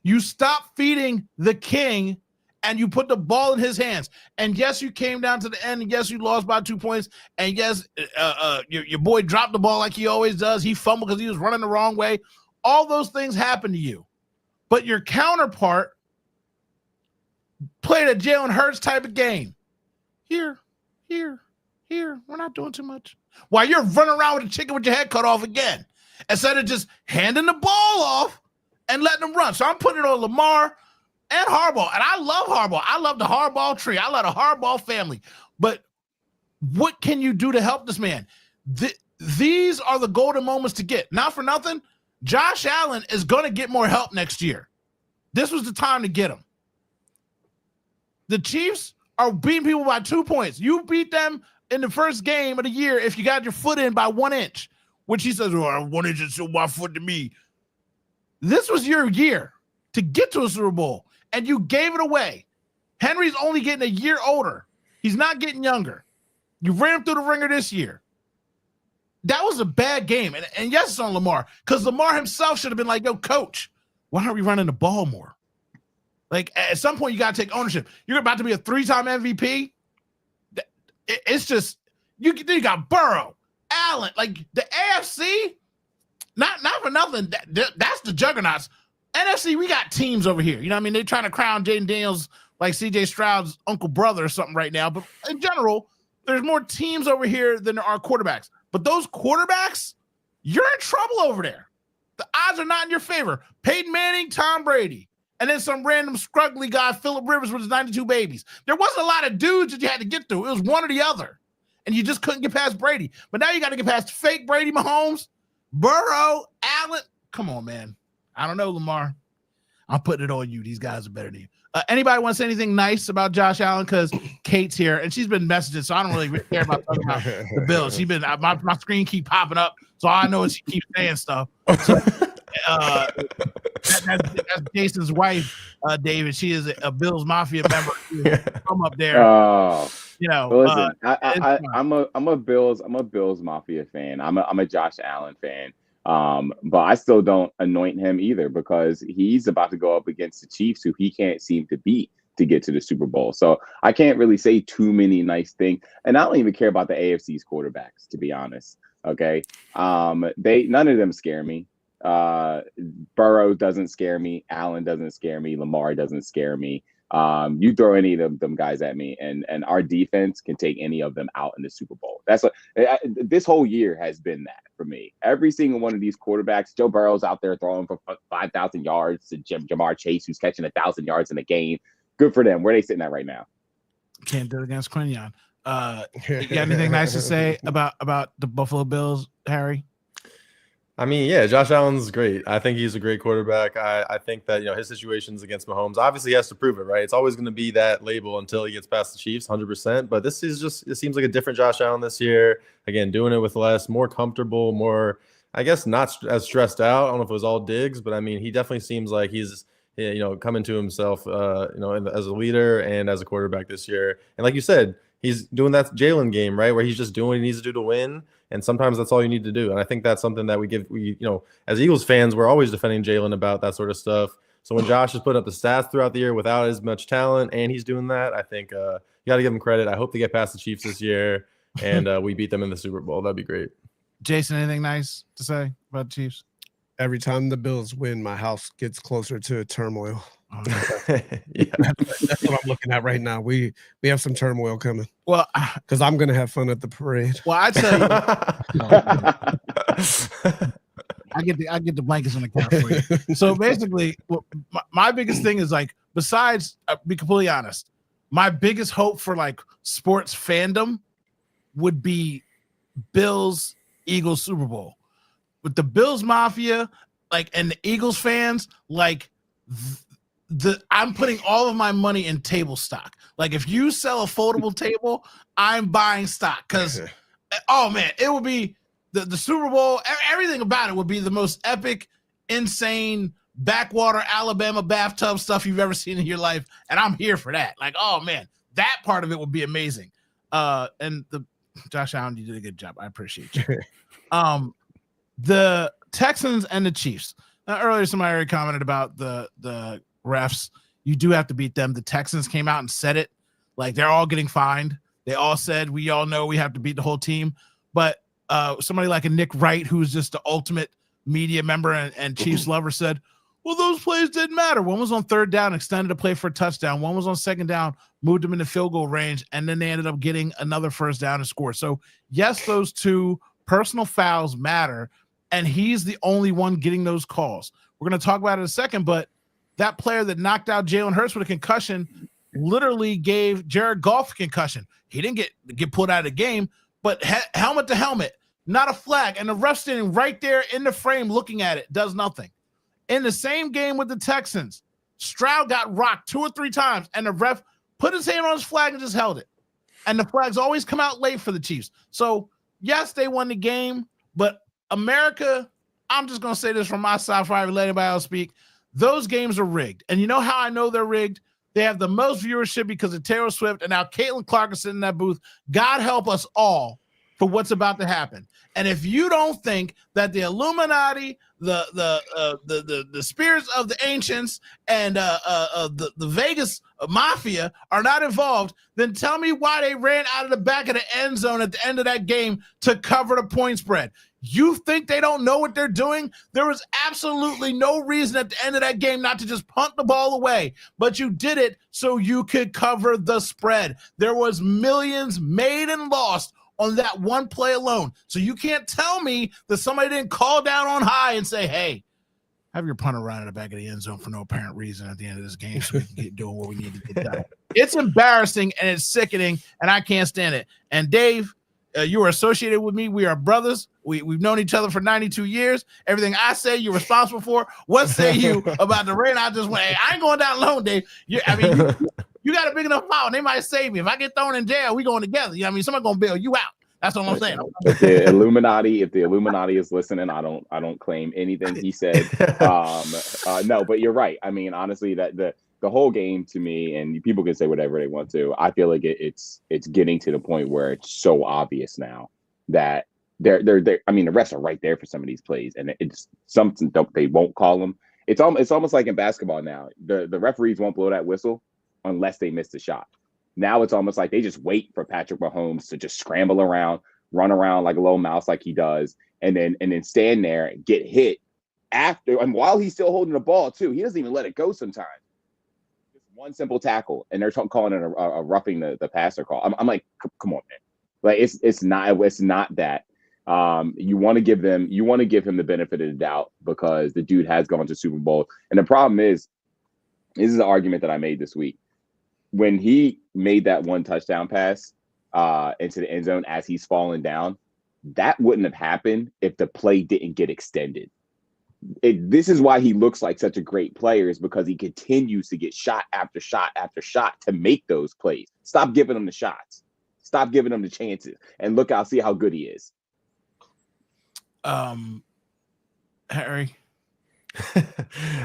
You stop feeding the king, and you put the ball in his hands. And yes, you came down to the end, and yes, you lost by 2 points. And yes, your boy dropped the ball like he always does. He fumbled because he was running the wrong way. All those things happen to you. But your counterpart played a Jalen Hurts type of game. Here. We're not doing too much. While you're running around with a chicken with your head cut off again, instead of just handing the ball off and letting them run. So I'm putting it on Lamar and Harbaugh. And I love Harbaugh. I love the Harbaugh tree. I love the Harbaugh family. But what can you do to help this man? These are the golden moments to get. Not for nothing, Josh Allen is going to get more help next year. This was the time to get him. The Chiefs are beating people by 2 points. You beat them in the first game of the year if you got your foot in by 1 inch, which he says, oh, 1 inch is still my foot to me. This was your year to get to a Super Bowl, and you gave it away. Henry's only getting a year older. He's not getting younger. You ran him through the ringer this year. That was a bad game. And yes, it's on Lamar, because Lamar himself should have been like, yo, coach, why aren't we running the ball more? Like, at some point, you got to take ownership. You're about to be a 3-time MVP. It's just, you got Burrow, Allen, like the AFC. not for nothing. That's the juggernauts. NFC, we got teams over here. You know what I mean? They're trying to crown Jaden Daniels like CJ Stroud's uncle brother or something right now. But in general, there's more teams over here than there are quarterbacks. But those quarterbacks, you're in trouble over there. The odds are not in your favor. Peyton Manning, Tom Brady, and then some random scruggly guy, Phillip Rivers, with his 92 babies. There wasn't a lot of dudes that you had to get through. It was one or the other. And you just couldn't get past Brady. But now you got to get past fake Brady Mahomes, Burrow, Allen. Come on, man. I don't know, Lamar. I'm putting it on you. These guys are better than you. Anybody want to say anything nice about Josh Allen? Because Kate's here, and she's been messaging, so I don't really care about talking about the Bills. She's been my screen keep popping up, so all I know is she keeps saying stuff. So, that's Jason's wife, David. She is a Bills Mafia member. Come up there. You know, listen, I'm a Bills Mafia fan. I'm a Josh Allen fan. But I still don't anoint him either because he's about to go up against the Chiefs, who he can't seem to beat to get to the Super Bowl. So I can't really say too many nice things. And I don't even care about the AFC's quarterbacks, to be honest. Okay. None of them scare me. Burrow doesn't scare me. Allen doesn't scare me. Lamar doesn't scare me. You throw any of them guys at me, and our defense can take any of them out in the Super Bowl. That's what this whole year has been that for me. Every single one of these quarterbacks, Joe Burrow's out there throwing for 5,000 yards to Jamar Chase, who's catching 1,000 yards in a game. Good for them. Where are they sitting at right now? Can't do it against Quinion. You got anything nice to say about the Buffalo Bills, Harry? I mean, yeah, Josh Allen's great. I think he's a great quarterback. I think that, his situations against Mahomes, obviously he has to prove it, right? It's always going to be that label until he gets past the Chiefs, 100%. But this is it seems like a different Josh Allen this year. Again, doing it with less, more comfortable, more, I guess, not as stressed out. I don't know if it was all Diggs, but I mean, he definitely seems like he's, coming to himself, as a leader and as a quarterback this year. And like you said, he's doing that Jalen game, right, where he's just doing what he needs to do to win. And sometimes that's all you need to do. And I think that's something that we as Eagles fans, we're always defending Jalen about that sort of stuff. So when Josh is putting up the stats throughout the year without as much talent and he's doing that, I think you got to give him credit. I hope they get past the Chiefs this year and we beat them in the Super Bowl. That'd be great. Jason, anything nice to say about the Chiefs? Every time the Bills win, my house gets closer to turmoil. Yeah. That's what I'm looking at right now. We have some turmoil coming. Well, because I'm gonna have fun at the parade. Well, I tell you, I get the blankets on the couch for you. So basically, my biggest thing is like, besides, be completely honest, my biggest hope for like sports fandom would be Bills Eagles Super Bowl. With the Bills Mafia, and the Eagles fans, I'm putting all of my money in table stock. Like, if you sell a foldable table, I'm buying stock because, oh man, it would be the Super Bowl. Everything about it would be the most epic, insane, backwater Alabama bathtub stuff you've ever seen in your life, and I'm here for that. Like, oh man, that part of it would be amazing. And the Josh Allen, you did a good job. I appreciate you. The Texans and the Chiefs. Earlier, somebody already commented about the refs. You do have to beat them. The Texans came out and said it. Like, they're all getting fined. They all said, we all know we have to beat the whole team. But somebody like a Nick Wright, who's just the ultimate media member and Chiefs lover, said, well, those plays didn't matter. One was on third down, extended a play for a touchdown. One was on second down, moved them into field goal range, and then they ended up getting another first down and score. So, yes, those two personal fouls matter, and he's the only one getting those calls. We're going to talk about it in a second, but that player that knocked out Jalen Hurts with a concussion literally gave Jared Goff a concussion. He didn't get pulled out of the game, but helmet to helmet, not a flag, and the ref standing right there in the frame looking at it, does nothing. In the same game with the Texans, Stroud got rocked 2 or 3 times, and the ref put his hand on his flag and just held it. And the flags always come out late for the Chiefs. So, yes, they won the game, but America, I'm just going to say this from my side before I let anybody else speak, those games are rigged. And you know how I know they're rigged? They have the most viewership because of Taylor Swift, and now Caitlin Clark is sitting in that booth. God help us all for what's about to happen. And if you don't think that the Illuminati, the spirits of the ancients, and the Vegas mafia are not involved, then tell me why they ran out of the back of the end zone at the end of that game to cover the point spread. You think they don't know what they're doing? There was absolutely no reason at the end of that game not to just punt the ball away, but you did it so you could cover the spread. There was millions made and lost on that one play alone. So you can't tell me that somebody didn't call down on high and say, hey, have your punter run in the back of the end zone for no apparent reason at the end of this game so we can get doing what we need to get done. It's embarrassing and it's sickening, and I can't stand it. And Dave, you are associated with me. We are brothers. We've known each other for 92 years. Everything I say, you're responsible for. What say you about the rain? I just went, hey, I ain't going down alone, Dave. You got a big enough mouth. They might save me. If I get thrown in jail, we going together. You know what I mean? Somebody going to bail you out. That's what I'm saying. If the Illuminati is listening, I don't claim anything he said. No, but you're right. I mean, honestly, that the whole game to me, and people can say whatever they want to, I feel like it's getting to the point where it's so obvious now that they're I mean, the refs are right there for some of these plays, and it's something they won't call them. It's almost like in basketball now. The referees won't blow that whistle unless they miss the shot. Now it's almost like they just wait for Patrick Mahomes to just scramble around, run around like a little mouse like he does, and then stand there and get hit after, and while he's still holding the ball too. He doesn't even let it go sometimes. One simple tackle, and they're calling it a roughing the passer call. I'm like, come on, man. Like it's not that. You want to give him the benefit of the doubt because the dude has gone to Super Bowl. And the problem is, this is an argument that I made this week. When he made that one touchdown pass into the end zone as he's falling down, that wouldn't have happened if the play didn't get extended. This is why he looks like such a great player, is because he continues to get shot after shot after shot to make those plays. Stop giving him the shots. Stop giving him the chances. And see how good he is. Harry.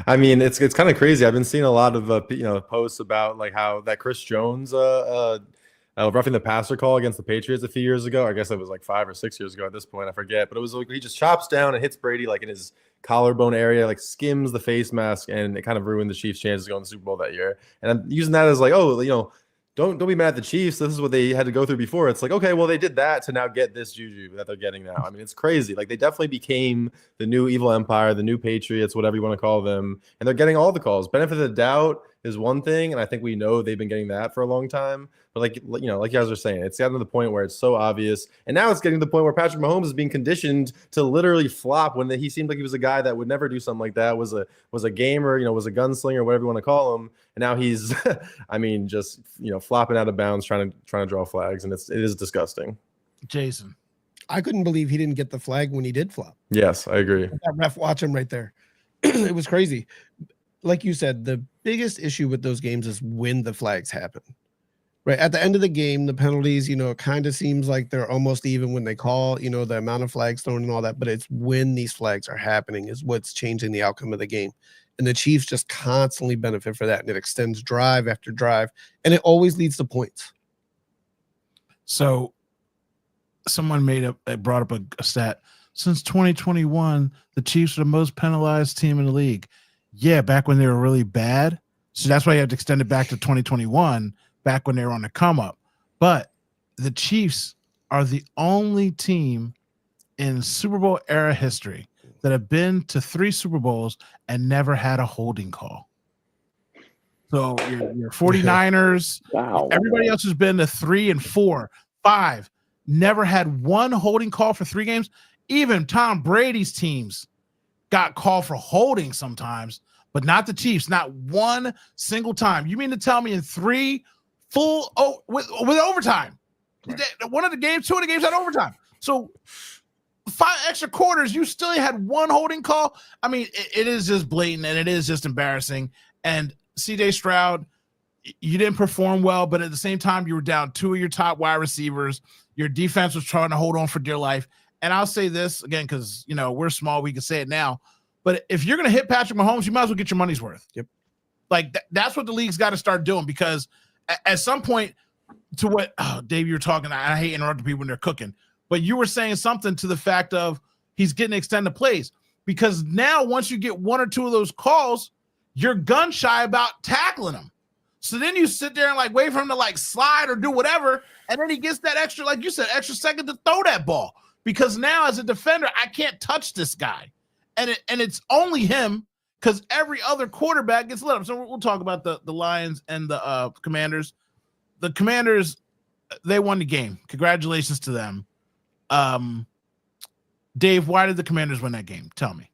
I mean, it's kind of crazy. I've been seeing a lot of posts about like how that Chris Jones roughing the passer call against the Patriots a few years ago. I guess it was like 5 or 6 years ago at this point. I forget, but it was like he just chops down and hits Brady like in his collarbone area, like skims the face mask, and it kind of ruined the Chiefs' chances to go in the Super Bowl that year. And I'm using that as like, don't be mad at the Chiefs. This is what they had to go through before. It's like, okay, well, they did that to now get this juju that they're getting now. I mean, it's crazy. Like, they definitely became the new evil empire, the new Patriots, whatever you want to call them. And they're getting all the calls. Benefit of the doubt is one thing, and I think we know they've been getting that for a long time. But like you guys are saying, it's gotten to the point where it's so obvious. And now it's getting to the point where Patrick Mahomes is being conditioned to literally flop when he seemed like he was a guy that would never do something like that, was a gamer, was a gunslinger, whatever you want to call him. And now he's, I mean, just, flopping out of bounds, trying to draw flags. And it is disgusting. Jason. I couldn't believe he didn't get the flag when he did flop. Yes, I agree. That ref, watch him right there. It was crazy. Like you said, the biggest issue with those games is when the flags happen. Right at the end of the game, the penalties, it kind of seems like they're almost even when they call, the amount of flags thrown and all that. But it's when these flags are happening is what's changing the outcome of the game. And the Chiefs just constantly benefit for that. And it extends drive after drive. And it always leads to points. So someone brought up a stat. Since 2021, the Chiefs are the most penalized team in the league. Yeah, back when they were really bad. So that's why you have to extend it back to 2021, back when they were on the come up. But the Chiefs are the only team in Super Bowl era history that have been to 3 Super Bowls and never had a holding call. So your 49ers, wow. Everybody else has been to 3 and 4, 5, never had one holding call for 3 games. Even Tom Brady's teams got called for holding sometimes, but not the Chiefs, not one single time. You mean to tell me in 3 full with overtime? Right. 2 of the games had overtime. So 5 extra quarters, you still had one holding call. I mean, it is just blatant and it is just embarrassing. And CJ Stroud, you didn't perform well, but at the same time, you were down 2 of your top wide receivers. Your defense was trying to hold on for dear life. And I'll say this again, because, we're small. We can say it now. But if you're going to hit Patrick Mahomes, you might as well get your money's worth. Yep. Like, that's what the league's got to start doing, because at some point, to what, Dave, you were talking, I hate interrupting people when they're cooking, but you were saying something to the fact of he's getting extended plays. Because now once you get 1 or 2 of those calls, you're gun shy about tackling him. So then you sit there and wait for him to slide or do whatever. And then he gets that extra, like you said, extra second to throw that ball. because now as a defender, I can't touch this guy. And it's only him because every other quarterback gets lit up. So we'll talk about the Lions and the Commanders. The Commanders, they won the game. Congratulations to them. Dave, why did the Commanders win that game? Tell me.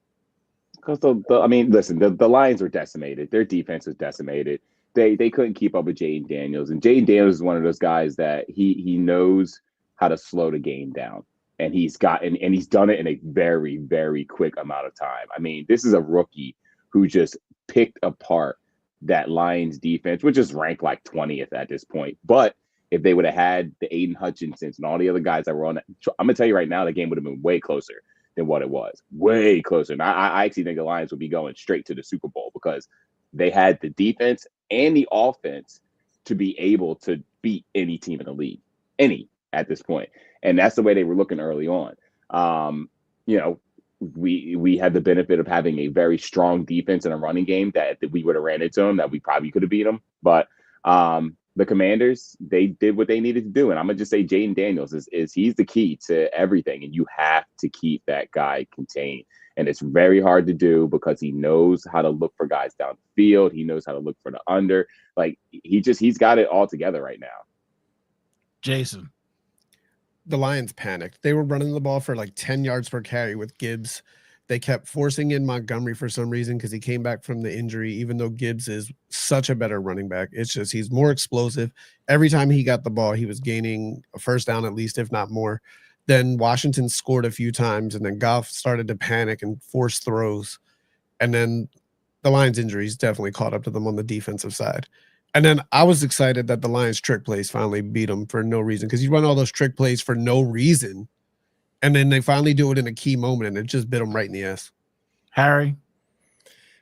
Because listen, the Lions were decimated. Their defense was decimated. They couldn't keep up with Jaden Daniels. And Jaden Daniels is one of those guys that he knows how to slow the game down. And he's done it in a very, very quick amount of time. I mean, this is a rookie who just picked apart that Lions defense, which is ranked like 20th at this point. But if they would have had the Aiden Hutchinsons and all the other guys that were on it, I'm going to tell you right now, the game would have been way closer than what it was. Way closer. And I actually think the Lions would be going straight to the Super Bowl because they had the defense and the offense to be able to beat any team in the league. Any at this point. And that's the way they were looking early on. We had the benefit of having a very strong defense and a running game that we would have ran into them, that we probably could have beat them. But the Commanders, they did what they needed to do. And I'm going to just say Jaden Daniels is he's the key to everything. And you have to keep that guy contained. And it's very hard to do because he knows how to look for guys down the field. He knows how to look for the under. Like he's got it all together right now. Jason. The Lions panicked. They were running the ball for like 10 yards per carry with Gibbs. They kept forcing in Montgomery for some reason because he came back from the injury, even though Gibbs is such a better running back. It's just he's more explosive. Every time he got the ball, he was gaining a first down at least, if not more. Then Washington scored a few times, and then Goff started to panic and force throws. And then the Lions injuries definitely caught up to them on the defensive side. And then I was excited that the Lions trick plays finally beat them for no reason, because you run all those trick plays for no reason, and then they finally do it in a key moment, and it just bit them right in the ass. Harry?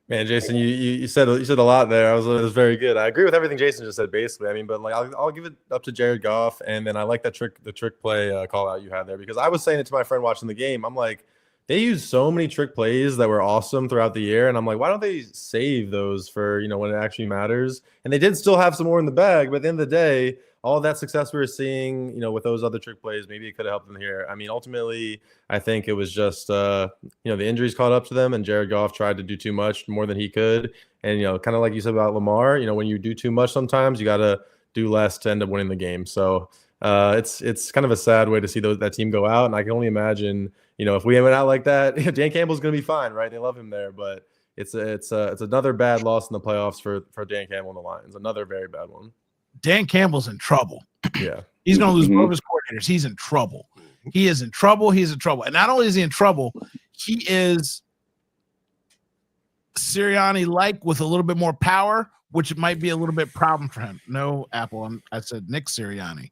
Man, Jason, you said a lot there. It was very good. I agree with everything Jason just said, basically. I mean, but like I'll give it up to Jared Goff, and then I like the trick play call out you had there, because I was saying it to my friend watching the game. I'm like, they used so many trick plays that were awesome throughout the year, and I'm like, why don't they save those for when it actually matters? And they did still have some more in the bag, but at the end of the day, all of that success we were seeing, with those other trick plays, maybe it could have helped them here. I mean, ultimately, I think it was just, the injuries caught up to them, and Jared Goff tried to do too much, more than he could. And, kind of like you said about Lamar, when you do too much sometimes, you got to do less to end up winning the game. So it's kind of a sad way to see that team go out. And I can only imagine, if we went out like that, Dan Campbell's going to be fine, right? They love him there, but it's another bad loss in the playoffs for Dan Campbell and the Lions. Another very bad one. Dan Campbell's in trouble. Yeah. He's going to lose both his coordinators. He's in trouble. He is in trouble. He's in trouble. And not only is he in trouble, he is Sirianni-like with a little bit more power, which might be a little bit problem for him. No, Apple. I said Nick Sirianni.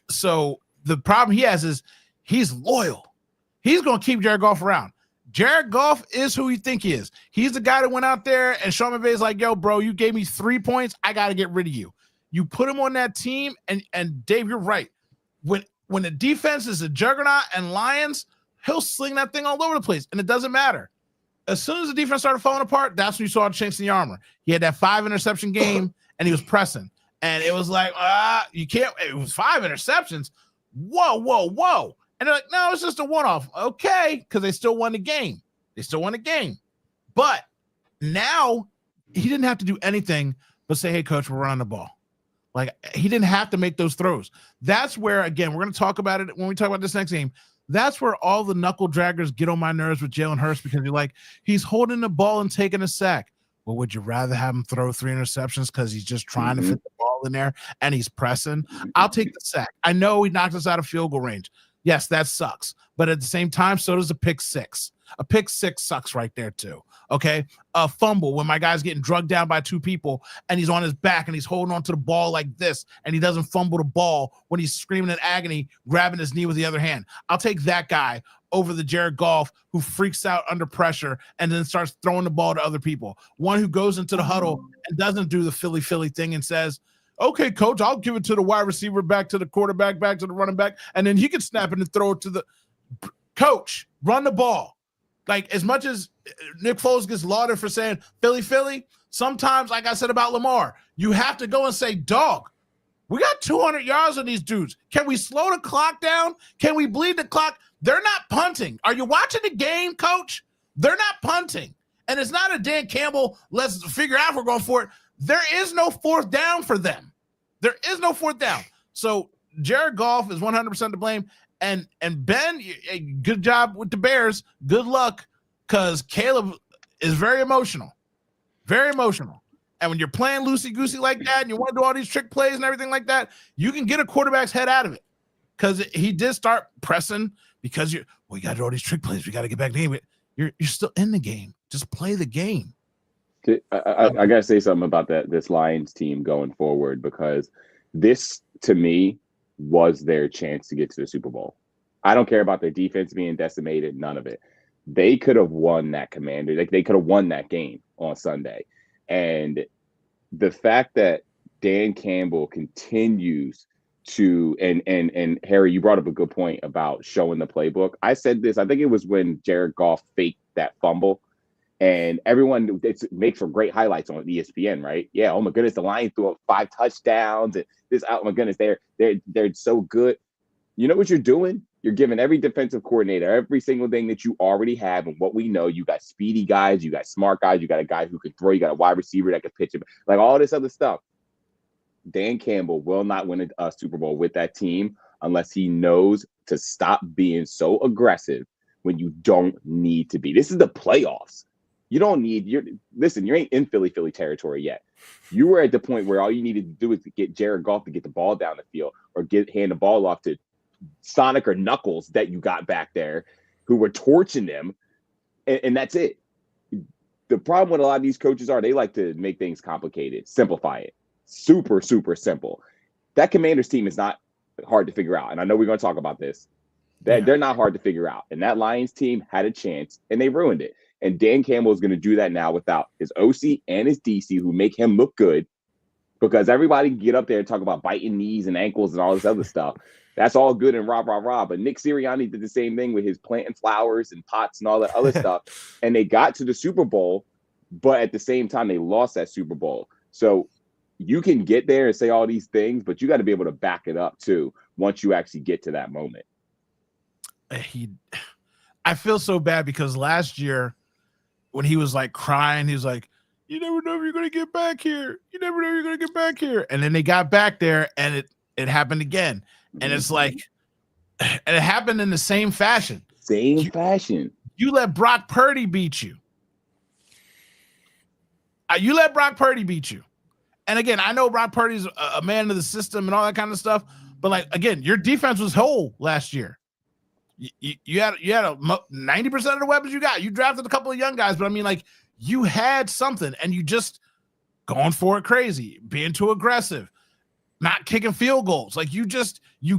So the problem he has is he's loyal. He's going to keep Jared Goff around. Jared Goff is who you think he is. He's the guy that went out there and Sean McVay's like, yo, bro, you gave me 3 points. I got to get rid of you. You put him on that team, and Dave, you're right. When the defense is a juggernaut and Lions, he'll sling that thing all over the place, and it doesn't matter. As soon as the defense started falling apart, that's when you saw a chinks in the armor. He had that 5-interception game, and he was pressing. And it was like, you can't – it was 5 interceptions. Whoa. And they're like, no, it's just a one-off. Okay, because they still won the game. But now he didn't have to do anything but say, hey, coach, we're running the ball. Like, he didn't have to make those throws. That's where, again, we're going to talk about it when we talk about this next game. That's where all the knuckle draggers get on my nerves with Jalen Hurts, because you're like, he's holding the ball and taking a sack. Well, would you rather have him throw 3 interceptions because he's just trying to fit the ball in there and he's pressing? I'll take the sack. I know he knocked us out of field goal range. Yes, that sucks. But at the same time, so does a pick six. A pick six sucks right there too. Okay. A fumble when my guy's getting drugged down by 2 people and he's on his back and he's holding on to the ball like this and he doesn't fumble the ball when he's screaming in agony, grabbing his knee with the other hand. I'll take that guy over the Jared Goff who freaks out under pressure and then starts throwing the ball to other people. One who goes into the huddle and doesn't do the Philly thing and says, okay, coach, I'll give it to the wide receiver, back to the quarterback, back to the running back, and then he can snap it and throw it to the coach. Run the ball. Like, as much as Nick Foles gets lauded for saying Philly, sometimes, like I said about Lamar, you have to go and say, dog, We got 200 yards on these dudes. Can we slow the clock down? Can we bleed the clock? They're not punting. Are you watching the game, coach? They're not punting. And it's not a Dan Campbell, let's figure out if we're going for it. There is no fourth down for them. There is no fourth down. So Jared Goff is 100% to blame. And Ben, good job with the Bears. Good luck, because Caleb is very emotional. Very emotional. And when you're playing loosey-goosey like that and you want to do all these trick plays and everything like that, you can get a quarterback's head out of it. Because he did start pressing because we got to do all these trick plays. We got to get back to the game. You're still in the game. Just play the game. I got to say something about this Lions team going forward, because this, to me, was their chance to get to the Super Bowl. I don't care about their defense being decimated, none of it. They could have won that Commander. They could have won that game on Sunday. And the fact that Dan Campbell continues to, and Harry, you brought up a good point about showing the playbook. I said this, I think it was when Jared Goff faked that fumble, and everyone, it makes for great highlights on ESPN, right? Yeah, oh my goodness, the Lions threw up 5 touchdowns, and this, oh my goodness, they're so good. You know what you're doing? You're giving every defensive coordinator every single thing that you already have, and what we know, you got speedy guys, you got smart guys, you got a guy who can throw, you got a wide receiver that can pitch it, like all this other stuff. Dan Campbell will not win a Super Bowl with that team unless he knows to stop being so aggressive when you don't need to be. This is the playoffs. You don't need, you ain't in Philly territory yet. You were at the point where all you needed to do is to get Jared Goff to get the ball down the field, or hand the ball off to Sonic or Knuckles that you got back there who were torching them, and that's it. The problem with a lot of these coaches they like to make things complicated, simplify it. Super, super simple. That Commanders team is not hard to figure out, and I know we're going to talk about this. They're not hard to figure out, and that Lions team had a chance, and they ruined it. And Dan Campbell is going to do that now without his OC and his DC, who make him look good, because everybody can get up there and talk about biting knees and ankles and all this other stuff. That's all good and rah. But Nick Sirianni did the same thing with his planting flowers and pots and all that other stuff. And they got to the Super Bowl, but at the same time, they lost that Super Bowl. So you can get there and say all these things, but you got to be able to back it up too once you actually get to that moment. I feel so bad because last year when he was like crying, he was like, you never know if you're going to get back here. You never know if you're going to get back here. And then they got back there and it happened again. And it's like, and it happened in the same fashion. You let Brock Purdy beat you. You let Brock Purdy beat you. And again, I know Brock Purdy's a man of the system and all that kind of stuff. But like, again, your defense was whole last year. You had 90% of the weapons you got. You drafted a couple of young guys, but I mean, like, you had something, and you just going for it crazy, being too aggressive, not kicking field goals. Like, you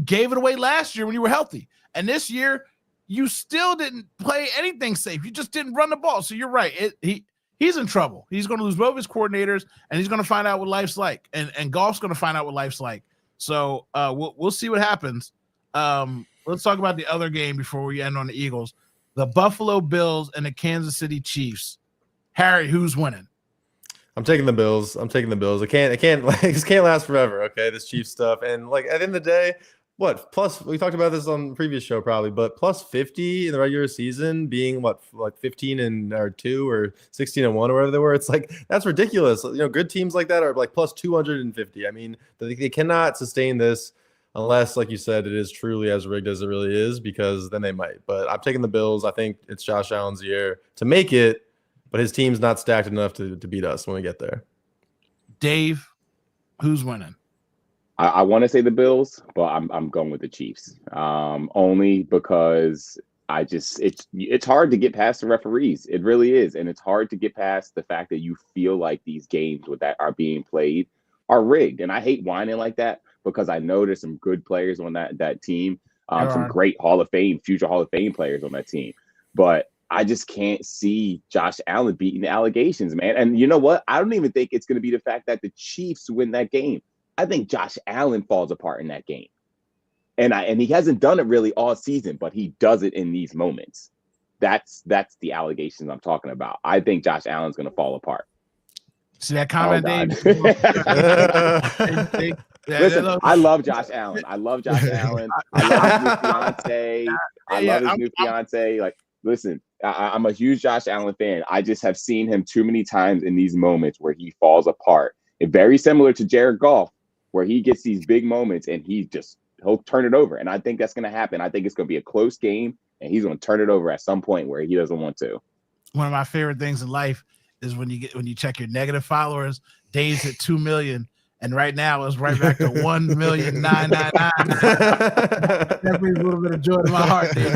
gave it away last year when you were healthy. And this year, you still didn't play anything safe. You just didn't run the ball. So you're right. He's in trouble. He's going to lose both his coordinators, and he's going to find out what life's like. And Goff's going to find out what life's like. So we'll see what happens. Let's talk about the other game before we end on the Eagles. The Buffalo Bills and the Kansas City Chiefs. Harry, who's winning? I'm taking the Bills. It can't last forever. Okay, this Chiefs stuff. And like at the end of the day, what plus we talked about this on the previous show probably, but plus 50 in the regular season, being what like 15-2 or 16-1 or whatever they were. It's like that's ridiculous. You know, good teams like that are like plus 250. I mean, they cannot sustain this unless, like you said, it is truly as rigged as it really is, because then they might. But I'm taking the Bills. I think it's Josh Allen's year to make it, but his team's not stacked enough to beat us when we get there. Dave, who's winning? I want to say the Bills, but I'm going with the Chiefs. Only because it's hard to get past the referees. It really is, and it's hard to get past the fact that you feel like these games that are being played are rigged. And I hate whining like that because I know there's some good players on that team, some great future Hall of Fame players on that team, but I just can't see Josh Allen beating the allegations, man. And you know what? I don't even think it's going to be the fact that the Chiefs win that game. I think Josh Allen falls apart in that game. And he hasn't done it really all season, but he does it in these moments. That's the allegations I'm talking about. I think Josh Allen's going to fall apart. See that comment, Dave? Listen, I love Josh Allen. I love Josh Allen. I love his new fiance. I love his new fiance. Like, listen, I'm a huge Josh Allen fan. I just have seen him too many times in these moments where he falls apart. It's very similar to Jared Goff, where he gets these big moments and he'll turn it over. And I think that's going to happen. I think it's going to be a close game, and he's going to turn it over at some point where he doesn't want to. One of my favorite things in life is when you check your negative followers. Dave's at 2 million. And right now it's right back to 1,999,999. That brings a little bit of joy to my heart. You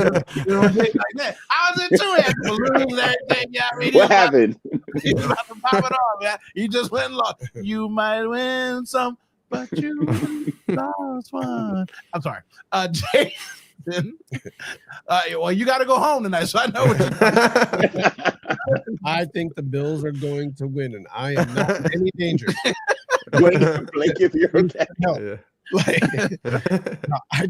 know what I'm saying? Like that. I was into it. Balloons, everything. Yeah, I mean, what happened? He's about to pop it off, man. He just went and lost. You might win some, but you lost one. I'm sorry. Jason. Well, you got to go home tonight, so I know what you're doing. I think the Bills are going to win, and I am not in any danger. Blake, if you're okay. No, I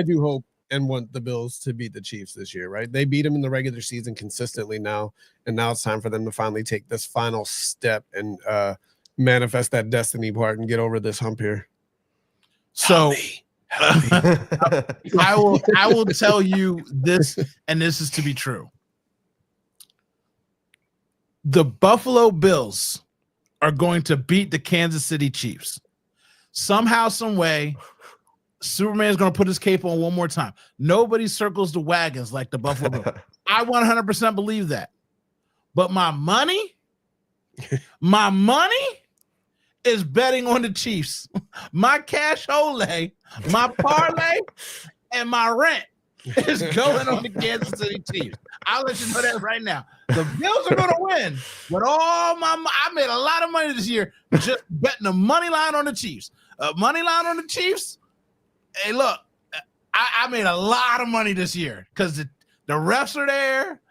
do hope and want the Bills to beat the Chiefs this year, right? They beat them in the regular season consistently now, and now it's time for them to finally take this final step and manifest that destiny part and get over this hump here. So I will tell you this, and this is to be true. The Buffalo Bills are going to beat the Kansas City Chiefs. Somehow, some way, Superman is going to put his cape on one more time. Nobody circles the wagons like the Buffalo Bills. I 100% believe that. But my money is betting on the Chiefs. My cash outlay, my parlay, and my rent is going on the Kansas City Chiefs. I'll let you know that right now. The Bills are going to win, but I made a lot of money this year just betting the money line on the Chiefs. Money line on the Chiefs. Hey, look, I made a lot of money this year because the refs are there.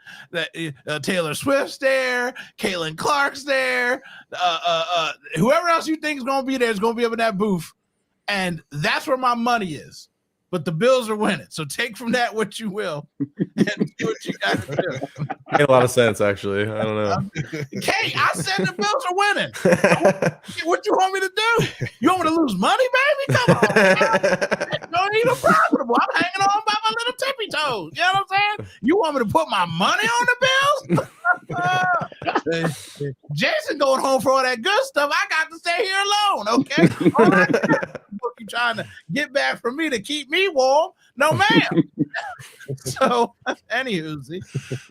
Taylor Swift's there. Caitlin Clark's there. Whoever else you think is going to be there is going to be up in that booth, and that's where my money is. But the Bills are winning, so take from that what you will, and do what you got to do. Made a lot of sense, actually. I don't know. Kate, I said the Bills are winning. What you want me to do? You want me to lose money, baby? Come on, don't even profitable. I'm hanging on by my little tippy toes. You know what I'm saying? You want me to put my money on the Bills? Jason going home for all that good stuff. I got to stay here alone. Okay, all I you trying to get back from me to keep me warm? No, ma'am. So, anywho,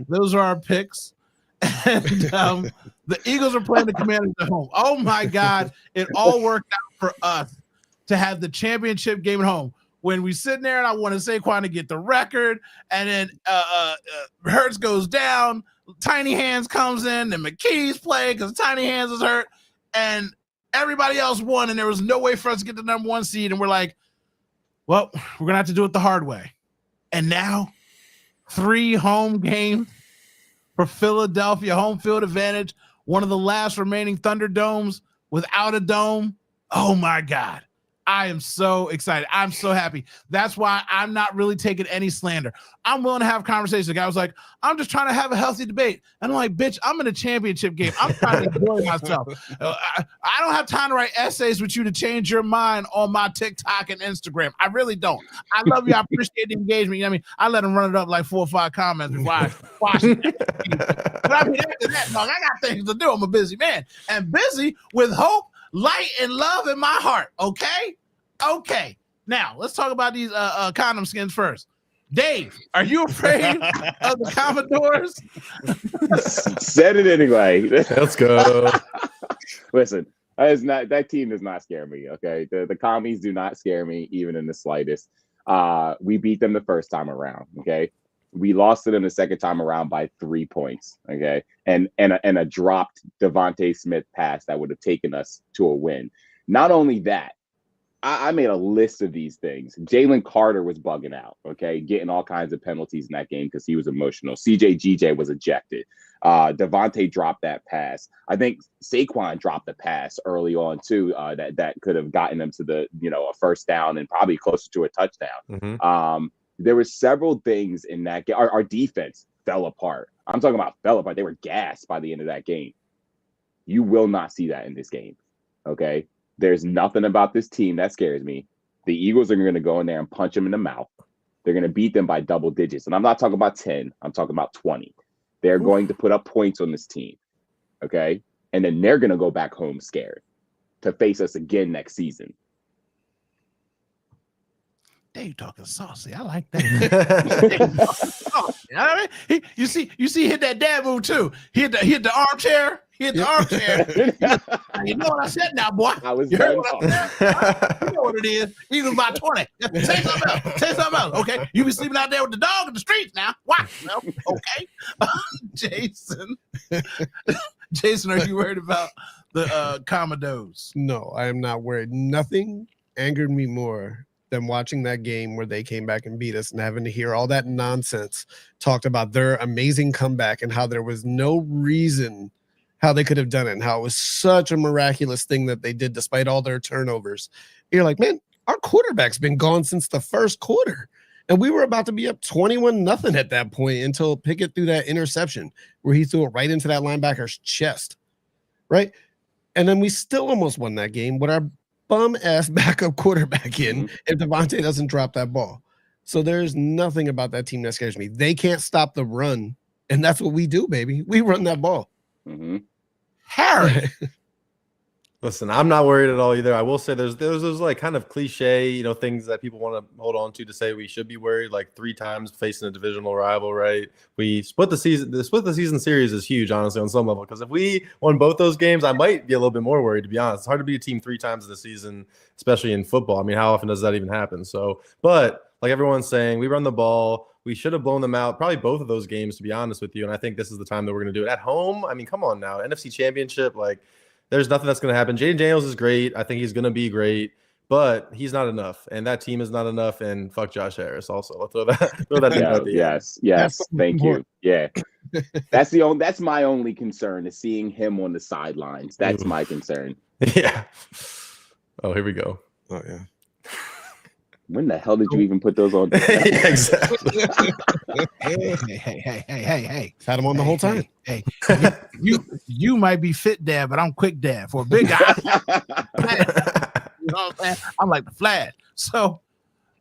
those are our picks. And the Eagles are playing the Commanders at home. Oh my God, it all worked out for us to have the championship game at home. When we sitting there and I wanted Saquon to get the record, and then Hurts goes down, Tiny Hands comes in, and McKee's playing because Tiny Hands is hurt, and everybody else won, and there was no way for us to get the number 1 seed. And we're like, well, we're going to have to do it the hard way. And now 3 home games for Philadelphia, home field advantage, one of the last remaining Thunderdomes without a dome. Oh, my God. I am so excited. I'm so happy. That's why I'm not really taking any slander. I'm willing to have conversations. The guy was like, I'm just trying to have a healthy debate. And I'm like, bitch, I'm in a championship game. I'm trying to enjoy myself. I don't have time to write essays with you to change your mind on my TikTok and Instagram. I really don't. I love you. I appreciate the engagement. You know what I mean? I let him run it up like 4 or 5 comments before I watch it. But I mean, after that, dog, I got things to do. I'm a busy man. And busy with hope, light, and love in my heart. Okay? Okay. Now, let's talk about these condom skins first. Dave, are you afraid of the Commodores? Said it anyway. Let's go. Listen, that team does not scare me, okay? The commies do not scare me, even in the slightest. We beat them the first time around, okay? We lost to them the second time around by 3 points, okay? And a dropped Devontae Smith pass that would have taken us to a win. Not only that, I made a list of these things. Jalen Carter was bugging out, okay, getting all kinds of penalties in that game because he was emotional. CJ was ejected. Devontae dropped that pass. I think Saquon dropped the pass early on too. That could have gotten them to a first down and probably closer to a touchdown. Mm-hmm. There were several things in that game. Our defense fell apart. I'm talking about fell apart. They were gassed by the end of that game. You will not see that in this game, okay? There's nothing about this team that scares me. The Eagles are going to go in there and punch them in the mouth. They're going to beat them by double digits. And I'm not talking about 10. I'm talking about 20. They're going to put up points on this team. Okay? And then they're going to go back home scared to face us again next season. Hey, you talking saucy. I like that. Saucy. All right? You see, he hit that dad move too. He hit the armchair. He hit the armchair. You know what I said now, boy. I was You heard done what I said? You know what it is. Eagles by 20. Say something else. Say something else. Okay. You be sleeping out there with the dog in the streets now. Why? Well, okay. Jason, are you worried about the Commodores? No, I am not worried. Nothing angered me more than watching that game where they came back and beat us and having to hear all that nonsense talked about their amazing comeback and how there was no reason how they could have done it and how it was such a miraculous thing that they did despite all their turnovers. You're like, man, our quarterback's been gone since the first quarter. And we were about to be up 21-0 at that point until Pickett threw that interception where he threw it right into that linebacker's chest, right? And then we still almost won that game with our bum-ass backup quarterback in if Devontae doesn't drop that ball. So there's nothing about that team that scares me. They can't stop the run, and that's what we do, baby. We run that ball. Harry. Listen, I'm not worried at all either. I will say there's those like kind of cliche, things that people want to hold on to say we should be worried. Like 3 times facing a divisional rival, right? We split the season. The split the season series is huge, honestly, on some level. Because if we won both those games, I might be a little bit more worried. To be honest, it's hard to beat a team 3 times in the season, especially in football. I mean, how often does that even happen? So, but like everyone's saying, we run the ball. We should have blown them out, probably both of those games, to be honest with you. And I think this is the time that we're going to do it at home. I mean, come on now, NFC Championship, like. There's nothing that's going to happen. Jaden Daniels is great. I think he's going to be great, but he's not enough, and that team is not enough. And fuck Josh Harris. Also, I'll throw that. Yes. Thank you. Yeah, that's my only concern is seeing him on the sidelines. That's my concern. Yeah. Oh, here we go. Oh yeah. When the hell did you even put those on? Yeah, exactly. Hey. Had him on the whole time. Hey, you might be fit dad, but I'm quick dad for a big guy. You know what I'm saying? I'm like the Flash. So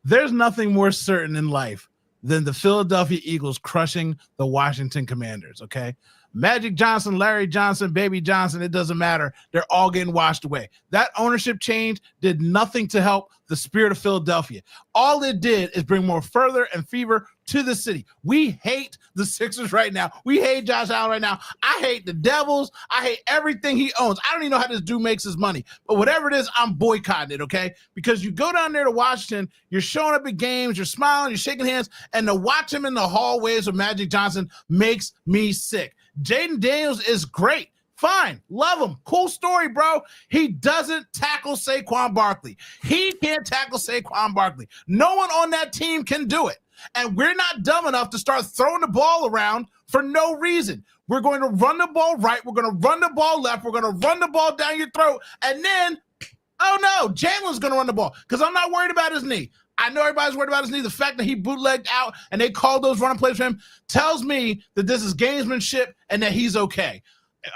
there's nothing more certain in life than the Philadelphia Eagles crushing the Washington Commanders, okay? Magic Johnson, Larry Johnson, Baby Johnson, it doesn't matter. They're all getting washed away. That ownership change did nothing to help the spirit of Philadelphia. All it did is bring more further and fever to the city. We hate the Sixers right now. We hate Josh Allen right now. I hate the Devils. I hate everything he owns. I don't even know how this dude makes his money. But whatever it is, I'm boycotting it, okay? Because you go down there to Washington, you're showing up at games, you're smiling, you're shaking hands, and to watch him in the hallways of Magic Johnson makes me sick. Jaden Daniels is great. Fine. Love him. Cool story, bro. He doesn't tackle Saquon Barkley. He can't tackle Saquon Barkley. No one on that team can do it. And we're not dumb enough to start throwing the ball around for no reason. We're going to run the ball right. We're going to run the ball left. We're going to run the ball down your throat. And then, oh no, Jalen's going to run the ball because I'm not worried about his knee. I know everybody's worried about his knee. The fact that he bootlegged out and they called those running plays for him tells me that this is gamesmanship and that he's okay.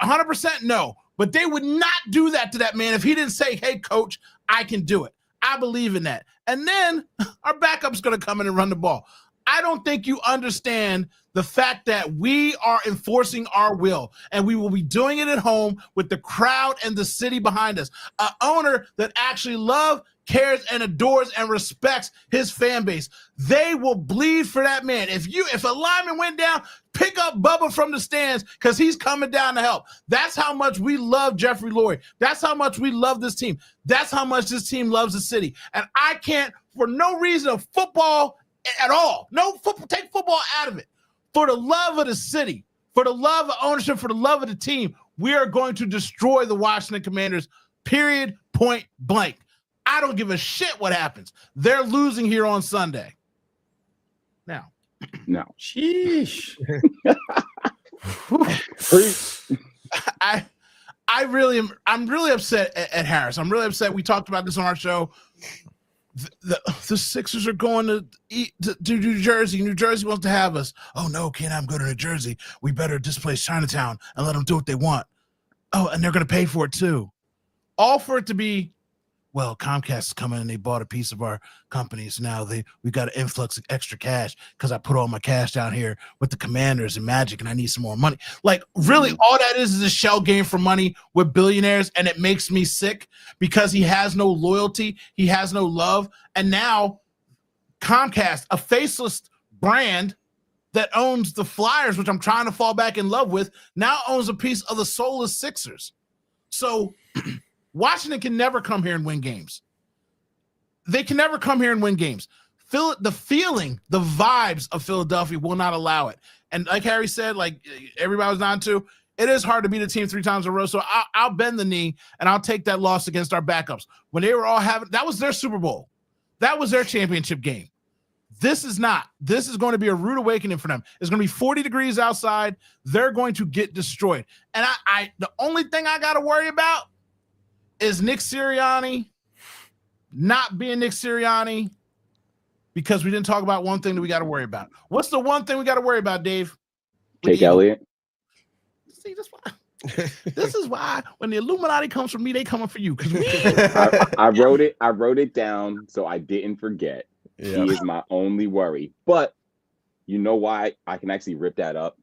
100% no. But they would not do that to that man if he didn't say, hey, coach, I can do it. I believe in that. And then our backup's going to come in and run the ball. I don't think you understand the fact that we are enforcing our will, and we will be doing it at home with the crowd and the city behind us. An owner that actually loves, cares, and adores and respects his fan base. They will bleed for that man. If a lineman went down, pick up Bubba from the stands because he's coming down to help. That's how much we love Jeffrey Lurie. That's how much we love this team. That's how much this team loves the city. And I can't, for no reason of football at all, no football, take football out of it. For the love of the city, for the love of ownership, for the love of the team, we are going to destroy the Washington Commanders, period, point blank. I don't give a shit what happens. They're losing here on Sunday. Now. No. Sheesh. I'm really upset at Harris. I'm really upset. We talked about this on our show. The Sixers are going to New Jersey. New Jersey wants to have us. Oh, no, can't have them go to New Jersey. We better displace Chinatown and let them do what they want. Oh, and they're going to pay for it, too. All for it to be well, Comcast is coming and they bought a piece of our company. So now we got an influx of extra cash because I put all my cash down here with the Commanders and Magic and I need some more money. Like, really, all that is a shell game for money with billionaires, and it makes me sick because he has no loyalty, he has no love. And now Comcast, a faceless brand that owns the Flyers, which I'm trying to fall back in love with, now owns a piece of the soulless Sixers. So Washington can never come here and win games. They can never come here and win games. The feeling, the vibes of Philadelphia will not allow it. And like Harry said, like everybody was on to, it is hard to beat a team 3 times in a row. So I'll bend the knee and I'll take that loss against our backups. When they were all having, that was their Super Bowl. That was their championship game. This is not. This is going to be a rude awakening for them. It's going to be 40 degrees outside. They're going to get destroyed. And the only thing I got to worry about is Nick Sirianni not being Nick Sirianni, because we didn't talk about one thing that we got to worry about. What's the one thing we got to worry about, Dave? Jake Elliott. See, this is why when the Illuminati comes for me, they coming for you. Because I wrote it down so I didn't forget. Yeah. He is my only worry. But you know why I can actually rip that up?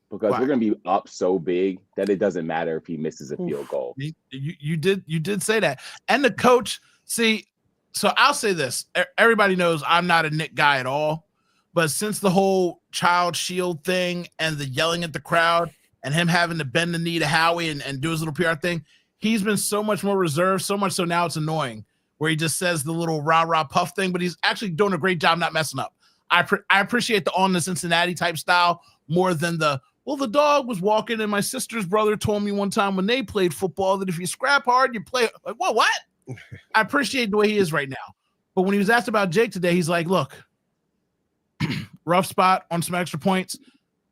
Because we're going to be up so big that it doesn't matter if he misses a field goal. You did say that. And the coach, see, so I'll say this. Everybody knows I'm not a Nick guy at all. But since the whole child shield thing and the yelling at the crowd and him having to bend the knee to Howie and do his little PR thing, he's been so much more reserved, so much so now it's annoying, where he just says the little rah-rah puff thing, but he's actually doing a great job not messing up. I appreciate the on the Cincinnati type style more than the dog was walking and my sister's brother told me one time when they played football that if you scrap hard, you play. Like, what? I appreciate the way he is right now. But when he was asked about Jake today, he's like, look, rough spot on some extra points,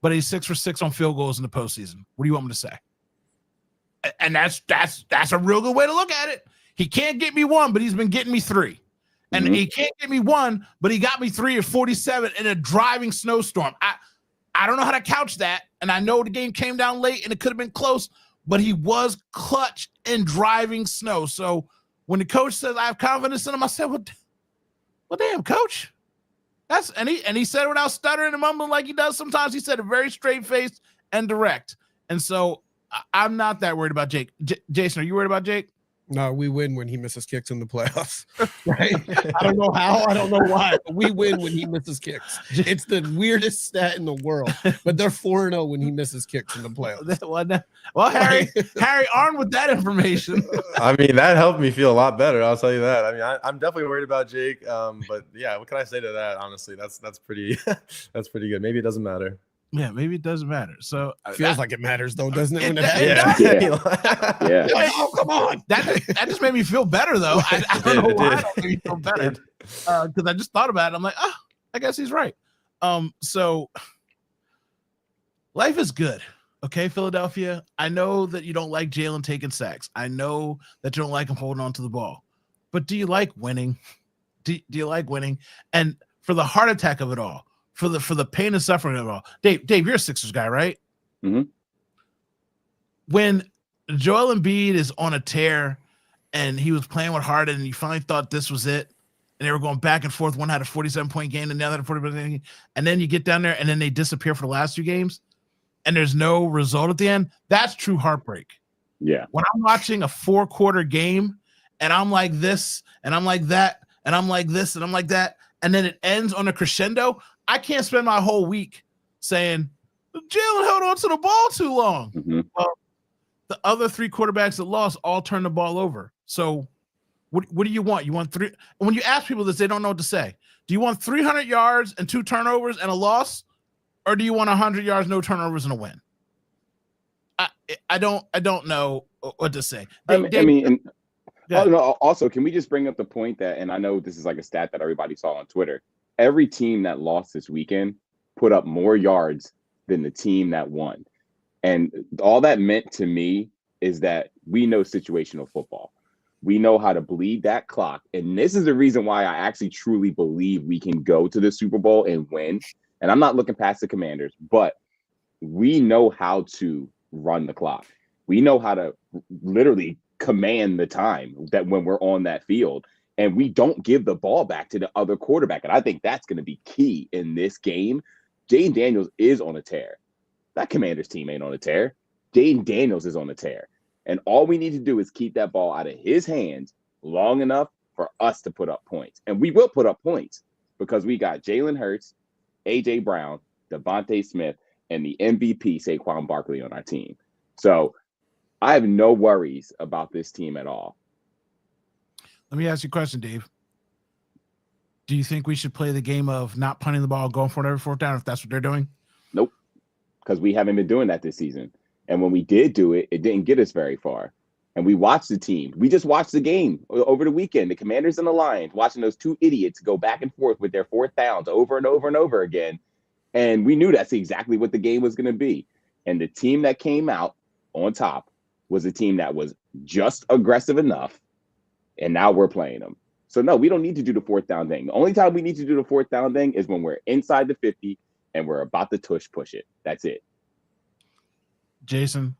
but he's 6 for 6 on field goals in the postseason. What do you want me to say? And that's a real good way to look at it. He can't get me 1, but he's been getting me 3. And he can't get me 1, but he got me 3 at 47 in a driving snowstorm. I don't know how to couch that. And I know the game came down late and it could have been close, but he was clutch in driving snow. So when the coach says I have confidence in him, I said, well damn, coach. And he said it without stuttering and mumbling like he does sometimes. He said it very straight-faced and direct. And so I'm not that worried about Jake. Jason, are you worried about Jake? No, we win when he misses kicks in the playoffs. Right? I don't know how, I don't know why, but we win when he misses kicks. It's the weirdest stat in the world, but they're 4-0 when he misses kicks in the playoffs. Well, Harry, armed with that information. I mean, that helped me feel a lot better. I'll tell you that. I mean, I'm definitely worried about Jake. But yeah, what can I say to that? Honestly, that's pretty, that's pretty good. Maybe it doesn't matter. Yeah, maybe it doesn't matter. So feels like it matters though, doesn't it? When Yeah. Like, oh, come on. That just made me feel better though. I don't know why it made me feel better. Because I just thought about it. I'm like, I guess he's right. So life is good. Okay, Philadelphia. I know that you don't like Jalen taking sacks. I know that you don't like him holding on to the ball. But do you like winning? Do you like winning? And for the heart attack of it all, for the pain and suffering of it all. Dave, you're a Sixers guy, right? Mm-hmm. When Joel Embiid is on a tear and he was playing with Harden and you finally thought this was it, and they were going back and forth. One had a 47-point game and the other had a 40-point game. And then you get down there and then they disappear for the last 2 games and there's no result at the end. That's true heartbreak. Yeah. When I'm watching a 4-quarter game and I'm like this and I'm like that and I'm like this and I'm like that, and then it ends on a crescendo, I can't spend my whole week saying Jalen held on to the ball too long. Mm-hmm. Well, the other 3 quarterbacks that lost all turned the ball over. So what do you want? You want 3? And when you ask people this, they don't know what to say. Do you want 300 yards and 2 turnovers and a loss? Or do you want 100 yards, no turnovers and a win? I don't know what to say. Also, can we just bring up the point that, and I know this is like a stat that everybody saw on Twitter, every team that lost this weekend put up more yards than the team that won. And all that meant to me is that we know situational football. We know how to bleed that clock. And this is the reason why I actually truly believe we can go to the Super Bowl and win. And I'm not looking past the Commanders, but we know how to run the clock. We know how to literally command the time that when we're on that field, and we don't give the ball back to the other quarterback. And I think that's going to be key in this game. Jaden Daniels is on a tear. That Commanders team ain't on a tear. Jaden Daniels is on a tear. And all we need to do is keep that ball out of his hands long enough for us to put up points. And we will put up points because we got Jalen Hurts, A.J. Brown, Devontae Smith, and the MVP Saquon Barkley on our team. So I have no worries about this team at all. Let me ask you a question, Dave. Do you think we should play the game of not punting the ball, going for it every fourth down if that's what they're doing? Nope, because we haven't been doing that this season. And when we did do it, it didn't get us very far. And we watched the team. We just watched the game over the weekend, the Commanders and the Lions, watching those two idiots go back and forth with their fourth downs over and over and over again. And we knew that's exactly what the game was going to be. And the team that came out on top was a team that was just aggressive enough. And now we're playing them. So, no, we don't need to do the fourth down thing. The only time we need to do the fourth down thing is when we're inside the 50 and we're about to push it. That's it. Jason,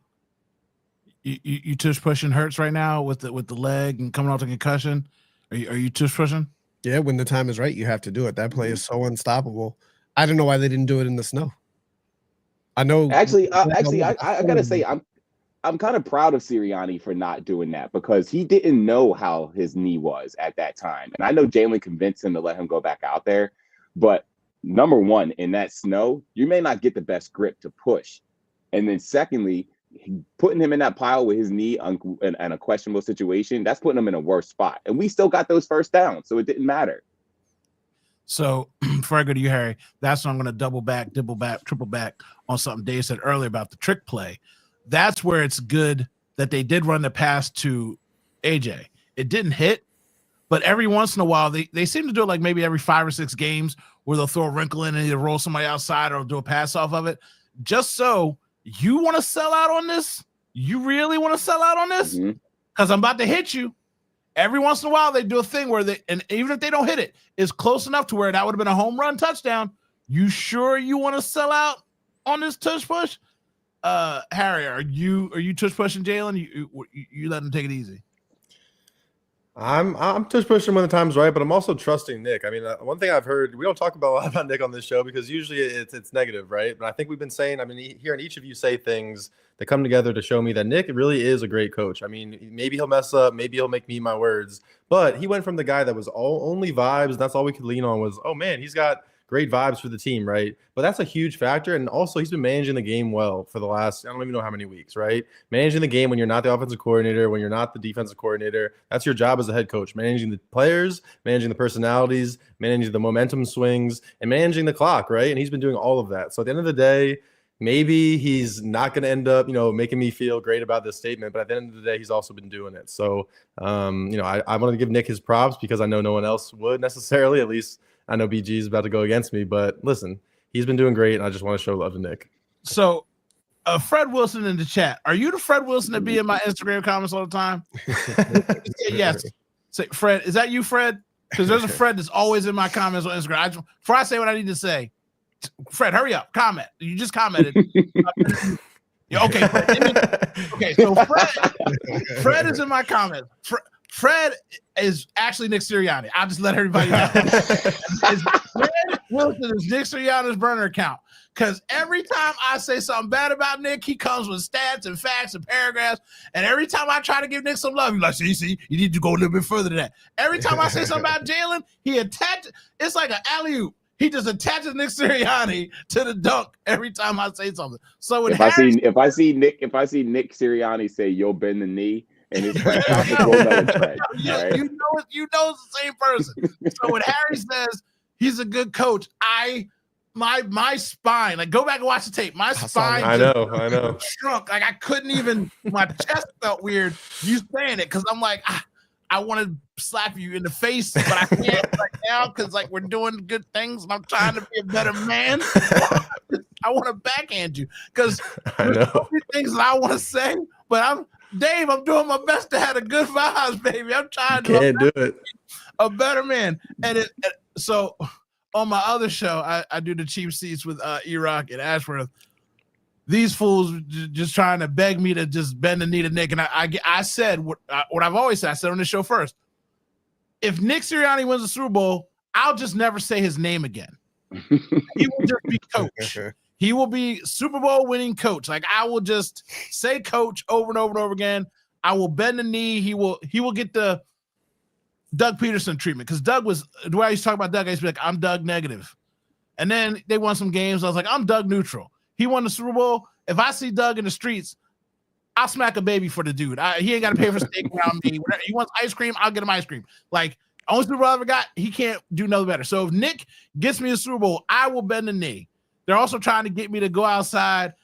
you tush pushing Hurts right now with the leg and coming off the concussion. Are you tush pushing? Yeah, when the time is right, you have to do it. That play is so unstoppable. I don't know why they didn't do it in the snow. I know. Actually, I gotta say, I'm kind of proud of Sirianni for not doing that because he didn't know how his knee was at that time. And I know Jalen convinced him to let him go back out there. But number one, in that snow, you may not get the best grip to push. And then secondly, putting him in that pile with his knee in a questionable situation, that's putting him in a worse spot. And we still got those first downs, so it didn't matter. So before I go to you, Harry, that's when I'm going to double back, triple back on something Dave said earlier about the trick play. That's where it's good that they did run the pass to AJ. It didn't hit, but every once in a while, they seem to do it like maybe every 5 or 6 games where they'll throw a wrinkle in and either roll somebody outside or do a pass off of it. Just so you want to sell out on this? You really want to sell out on this? Because I'm about to hit you. Every once in a while, they do a thing where and even if they don't hit it, it's close enough to where that would have been a home run touchdown. You sure you want to sell out on this tush push? Harry, are you tush pushing Jalen? You let him take it easy. I'm tush pushing when the time's right, but I'm also trusting Nick. I mean, one thing I've heard, we don't talk about a lot about Nick on this show because usually it's negative, right? But I think we've been saying, I mean, hearing each of you say things that come together to show me that Nick really is a great coach. I mean, maybe he'll mess up, maybe he'll make me eat my words, but he went from the guy that was only vibes, and that's all we could lean on was, oh man, he's got great vibes for the team, right? But that's a huge factor. And also, he's been managing the game well for the last, I don't even know how many weeks, right? Managing the game when you're not the offensive coordinator, when you're not the defensive coordinator, that's your job as a head coach. Managing the players, managing the personalities, managing the momentum swings, and managing the clock, right? And he's been doing all of that. So at the end of the day, maybe he's not going to end up, making me feel great about this statement, but at the end of the day, he's also been doing it. So, I want to give Nick his props because I know no one else would necessarily, at least I know BG is about to go against me, but listen, he's been doing great, and I just want to show love to Nick. So, Fred Wilson in the chat. Are you the Fred Wilson that be in my Instagram comments all the time? Yes. Say, Fred, is that you, Fred? Because there's a Fred that's always in my comments on Instagram. Before I say what I need to say, Fred, hurry up. Comment. You just commented. Yeah, okay, Fred. Okay, so Fred is in my comments. Fred is actually Nick Sirianni. I'll just let everybody know. Fred Wilson is Nick Sirianni's burner account. Because every time I say something bad about Nick, he comes with stats and facts and paragraphs. And every time I try to give Nick some love, he's like, see, you need to go a little bit further than that. Every time I say something about Jalen, he attaches. It's like an alley-oop. He just attaches Nick Sirianni to the dunk every time I say something. So if I see Nick Sirianni say you'll bend the knee, and his friend will know it's Fred. Right? You know it's the same person. So when Harry says he's a good coach, my spine, like go back and watch the tape. My spine I know shrunk. Like I couldn't even, my chest felt weird. You saying it because I'm like, I want to slap you in the face, but I can't right now because like we're doing good things and I'm trying to be a better man. I want to backhand you because there's so many things that I want to say, but I'm doing my best to have a good vibes, baby. I'm trying to be a better man. And so on my other show, I do the cheap seats with E-Rock and Ashworth. these fools just trying to beg me to just bend the knee to Nick. And I said what I've always said. I said on the show first, if Nick Sirianni wins the Super Bowl, I'll just never say his name again. He will just be coach. He will be Super Bowl winning coach. Like, I will just say coach over and over and over again. I will bend the knee. He will get the Doug Peterson treatment, because Doug was the way I used to talk about Doug. I used to be like, I'm Doug negative. And then they won some games. I was like, I'm Doug neutral. He won the Super Bowl. If I see Doug in the streets, I'll smack a baby for the dude. He ain't got to pay for steak around me. Whenever he wants ice cream, I'll get him ice cream. Like, only Super Bowl I ever got, he can't do no better. So if Nick gets me a Super Bowl, I will bend the knee. They're also trying to get me to go outside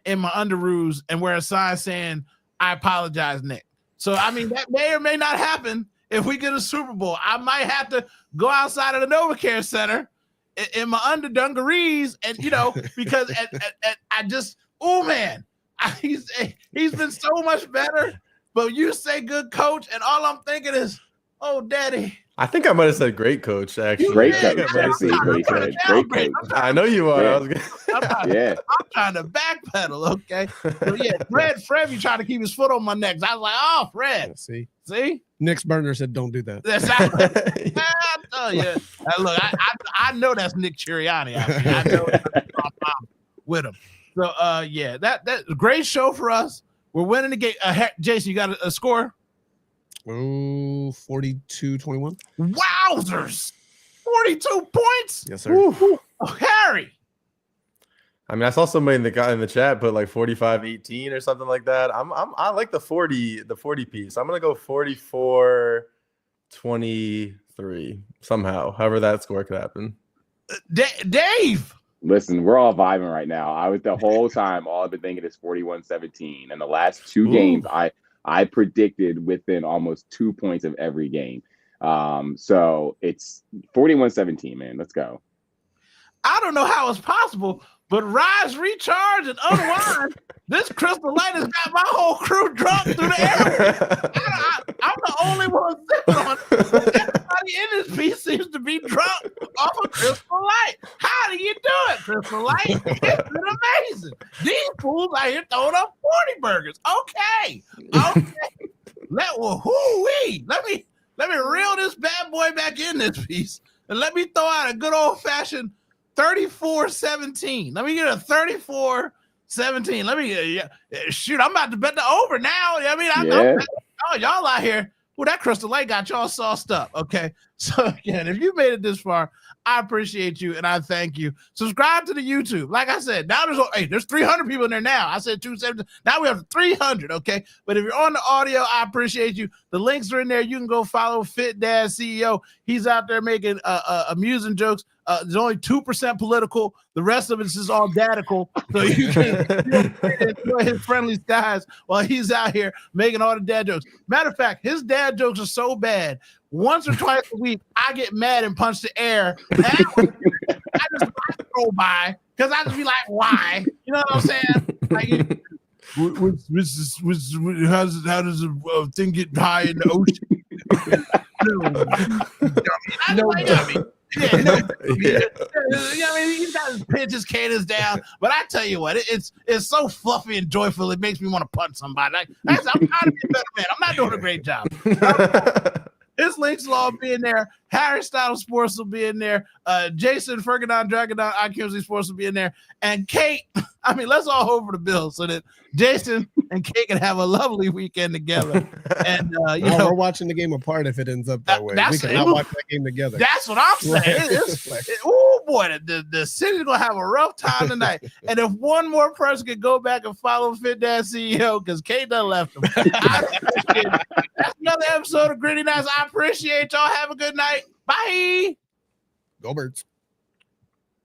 in my underoos and wear a sign saying, I apologize, Nick. So, I mean, that may or may not happen if we get a Super Bowl. I might have to go outside of the NovaCare Center in my dungarees, and because I just, oh man, he's been so much better. But you say good coach, and all I'm thinking is, oh, daddy. I think I might have said great coach, actually. Great coach. That's what he said. Great coach. I know you are. Yeah. I'm trying to backpedal, okay? So yeah, Fred, you trying to keep his foot on my neck. I was like, oh, Fred. See? Nick's burner said, don't do that. That's I tell you. Look, I know that's Nick Sirianni. I know I'm with him. So yeah, that great show for us. We're winning the game. Jason, you got a score? Oh, 42-21. Wowzers! 42 points. Yes, sir. Oh, Harry. I mean, I saw somebody in the chat put like 45-18 or something like that. I like the 40 piece. I'm gonna go 44-23 somehow. However that score could happen. Dave. Listen, we're all vibing right now. The whole time, all I've been thinking is 41-17. And the last two games, I predicted within almost 2 points of every game. So it's 41-17, man. Let's go. I don't know how it's possible, but rise, recharge, and unwind. This Crystal Light has got my whole crew drunk through the air. I'm the only one sipping on it. Everybody in this piece seems to be drunk off of Crystal Light. How do you do it, Crystal Light? It's been amazing. These fools out here throwing up 40 burgers. Okay. Let me reel this bad boy back in this piece, and let me throw out a good old fashioned 34-17. Let me get a 34-17. Let me shoot. I'm about to bet the over now. I mean, y'all out here. Well, that Crystal Light got y'all sauced up. Okay. So again, if you made it this far, I appreciate you and I thank you. Subscribe to the YouTube. Like I said, now there's 300 people in there now. I said 270. Now we have 300. Okay. But if you're on the audio, I appreciate you. The links are in there. You can go follow Fitdadceo. He's out there making amusing jokes. There's only 2% political. The rest of it is just all dadical. So you can enjoy his friendly skies while he's out here making all the dad jokes. Matter of fact, his dad jokes are so bad. Once or twice a week, I get mad and punch the air. And I just go by because I just be like, why? You know what I'm saying? Like, how does a thing get high in the ocean? I mean, he's got his pitches cadence down, but I tell you what, it's so fluffy and joyful. It makes me want to punch somebody. I'm trying to be a better man. I'm not doing a great job. His links will all be in there. Harry Styles Sports will be in there. Jason Fergadon Dragadon IQMZ Sports will be in there. And Kate, I mean, let's all hope for the Bills so that Jason and Kate can have a lovely weekend together. And we're watching the game apart if it ends up that way. We cannot watch that game together. That's what I'm saying. Oh boy, the city's gonna have a rough time tonight. And if one more person could go back and follow Fitdadceo, because Kate done left him. That's another episode of Gritty Nights. I appreciate y'all. Have a good night. Bye. Go Birds.